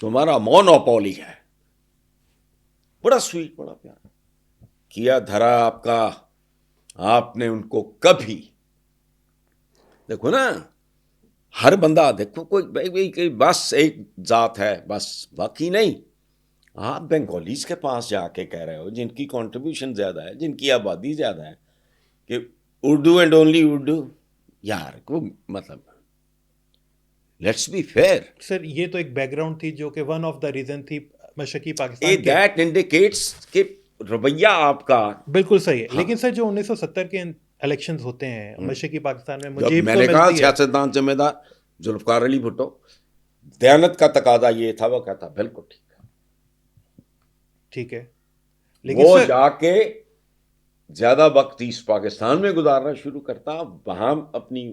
Speaker 2: تمہارا مونوپولی ہے. بڑا سویٹ، بڑا پیارا کیا دھرا آپ کا. آپ نے ان کو کبھی دیکھو نا، ہر بندہ دیکھو کوئی بس ایک ذات ہے بس، باقی نہیں. آپ بنگالیز کے پاس جا کے کہہ رہے ہو جن کی کنٹریبیوشن زیادہ ہے، جن کی آبادی زیادہ ہے، کہ اردو اینڈ اونلی اردو. یار کو مطلب لیٹس بی فیئر.
Speaker 1: سر یہ تو ایک بیک گراؤنڈ تھی جو کہ ون آف دا ریزن تھی مشرقی پاکستان کے.
Speaker 2: دیٹ انڈیکیٹس کہ رویہ آپ کا
Speaker 1: بالکل صحیح ہے. لیکن سر جو 1970 کے الیکشنز ہوتے ہیں مشرقی پاکستان میں،
Speaker 2: جب
Speaker 1: مجیب
Speaker 2: میں
Speaker 1: کو
Speaker 2: نے کہا
Speaker 1: ملتی ہے.
Speaker 2: سیاستدان ذمہ دار ذوالفقار علی بھٹو، دیانت کا تقاضا یہ تھا. وہ کہتا بالکل
Speaker 1: ٹھیک ہے،
Speaker 2: وہ جا کے زیادہ وقت ایسٹ پاکستان میں گزارنا شروع کرتا، وہاں اپنی.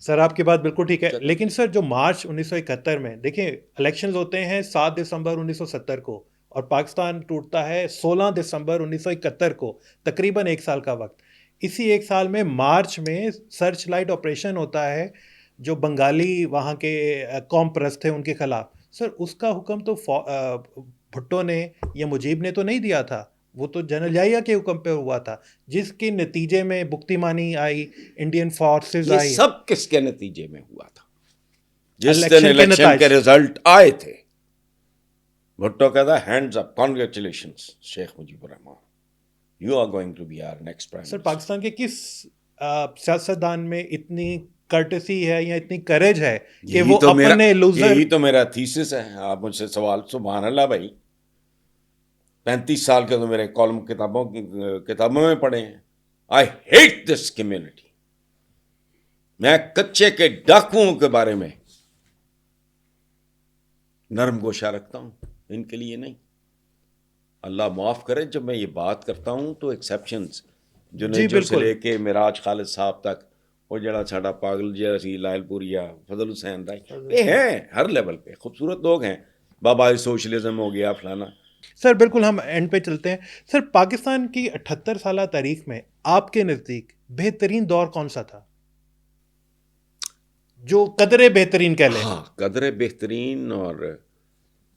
Speaker 1: سر آپ کی بات بالکل ٹھیک ہے. لیکن سر جو مارچ 1971 میں دیکھیں الیکشنز ہوتے ہیں 7 دسمبر 1970 کو، اور پاکستان ٹوٹتا ہے 16 دسمبر 1971 کو، تقریباً 1 سال کا وقت. اسی 1 سال میں مارچ میں سرچ لائٹ آپریشن ہوتا ہے جو بنگالی وہاں کے قوم پرست تھے ان کے خلاف. سر اس کا حکم تو بھٹو نے یا مجیب نے تو نہیں دیا تھا، وہ تو جنرل یحییٰ کے حکم پہ ہوا تھا، جس کے نتیجے میں بکتیمانی آئی، انڈین فورسز
Speaker 2: یہ
Speaker 1: آئی،
Speaker 2: سب کس کے نتیجے میں ہوا تھا؟ جس دن
Speaker 1: الیکشن کے
Speaker 2: الیکشن
Speaker 1: نتائج۔
Speaker 2: کے رزلٹ آئے تھے، بھٹو کہتا hands up, congratulations Sheikh Mujib ur-Rahman, you are going to be our next prime
Speaker 1: sir
Speaker 2: minister.
Speaker 1: Pakistan کے کس سیاستدان میں اتنی کرٹسی ہے یا اتنی کریج ہے کہ وہ اپنے لوزر؟
Speaker 2: یہی تو میرا تھیسس ہے۔ آپ مجھ سے سوال، سبحان اللہ بھائی، 35 سال کے تو میرے کالم کتابوں میں پڑھے ہیں۔ I hate this community. میں کچے کے ڈاکوؤں کے بارے میں نرم گوشہ رکھتا ہوں، ان کے لیے نہیں۔ اللہ معاف کرے، جب میں یہ بات کرتا ہوں تو ایکسیپشنز، جنیجو سے لے کے معراج خالد صاحب تک، وہ جڑا ساڈا پاگل جی سی لائل پوریا، فضل حسین رائی، یہ ہیں ہر لیول پہ خوبصورت لوگ ہیں۔ بابا سوشلزم ہو گیا فلانا۔
Speaker 1: سر بالکل ہم اینڈ پہ چلتے ہیں۔ سر پاکستان کی 78 سالہ تاریخ میں آپ کے نزدیک بہترین دور کون سا تھا، جو قدرے بہترین کہہ لیں؟
Speaker 2: ہاں، قدرے بہترین اور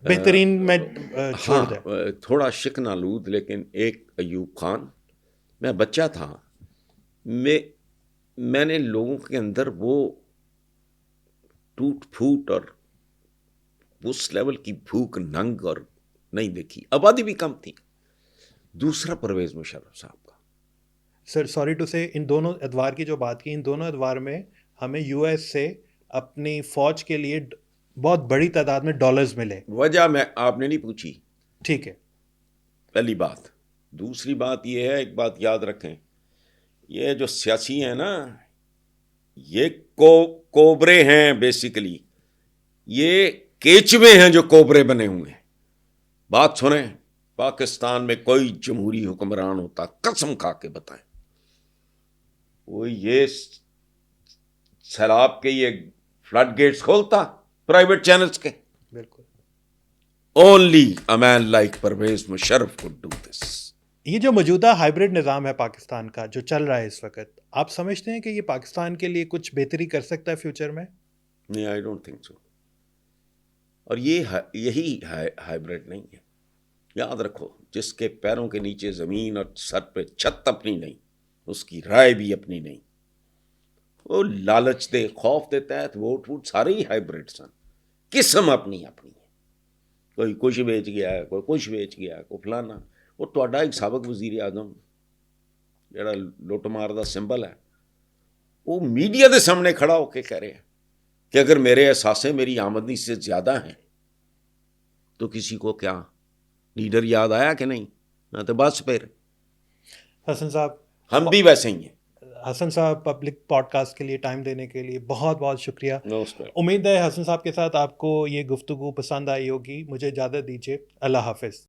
Speaker 1: بہترین میں چھوڑ دیں۔
Speaker 2: تھوڑا شکن آلود، لیکن ایک ایوب خان۔ میں بچہ تھا، میں نے لوگوں کے اندر وہ ٹوٹ پھوٹ اور اس لیول کی بھوک ننگ اور نہیں دیکھی۔ آبادی بھی کم تھی۔ دوسرا پرویز مشرف صاحب کا۔
Speaker 1: سر سوری ٹو سے، ان دونوں ادوار کی جو بات کی، ان دونوں ادوار میں ہمیں یو ایس سے اپنی فوج کے لیے بہت بڑی تعداد میں ڈالرز ملے۔
Speaker 2: وجہ میں آپ نے نہیں پوچھی،
Speaker 1: ٹھیک ہے۔
Speaker 2: پہلی بات۔ دوسری بات یہ ہے، ایک بات یاد رکھیں، یہ جو سیاسی ہیں نا، یہ کوبرے ہیں بیسیکلی، یہ کیچوے ہیں جو کوبرے بنے ہوئے ہیں۔ بات سنیں، پاکستان میں کوئی جمہوری حکمران ہوتا، قسم کھا کے بتائیں، وہ یہ سیلاب کے یہ فلڈ گیٹس کھولتا پرائیویٹ چینلز کے؟
Speaker 1: بالکل۔
Speaker 2: Only a man like Pervez Musharraf could do this۔
Speaker 1: یہ جو موجودہ ہائیبرڈ نظام ہے پاکستان کا جو چل رہا ہے اس وقت، آپ سمجھتے ہیں کہ یہ پاکستان کے لیے کچھ بہتری کر سکتا ہے فیوچر میں؟
Speaker 2: نہیں، آئی ڈونٹ تھنک سو۔ اور یہی ہائیبرڈ نہیں ہے۔ یاد رکھو، جس کے پیروں کے نیچے زمین اور سر پہ چھت اپنی نہیں، اس کی رائے بھی اپنی نہیں۔ وہ لالچ دے، خوف دے تحت ووٹ سارے ہی ہائیبرڈ سن، قسم اپنی اپنی ہے۔ کوئی کچھ بیچ گیا ہے، کوئی کچھ بیچ گیا ہے، کوئی فلانا۔ وہ تہاڈا ایک سابق وزیر اعظم جڑا لٹ مار دا سمبل ہے، وہ میڈیا دے سامنے کھڑا ہو کے کہہ رہے ہیں کہ اگر میرے اثاثے میری آمدنی سے زیادہ ہیں تو کسی کو کیا لیڈر یاد آیا کہ نہیں؟ نہ تو بس پھر
Speaker 1: حسن صاحب،
Speaker 2: ہم بھی ویسے ہی ہیں۔
Speaker 1: حسن صاحب پبلک پوڈ کاسٹ کے لیے ٹائم دینے کے لیے بہت بہت شکریہ۔ امید ہے حسن صاحب کے ساتھ آپ کو یہ گفتگو پسند آئی ہوگی۔ مجھے اجازت دیجیے، اللہ حافظ۔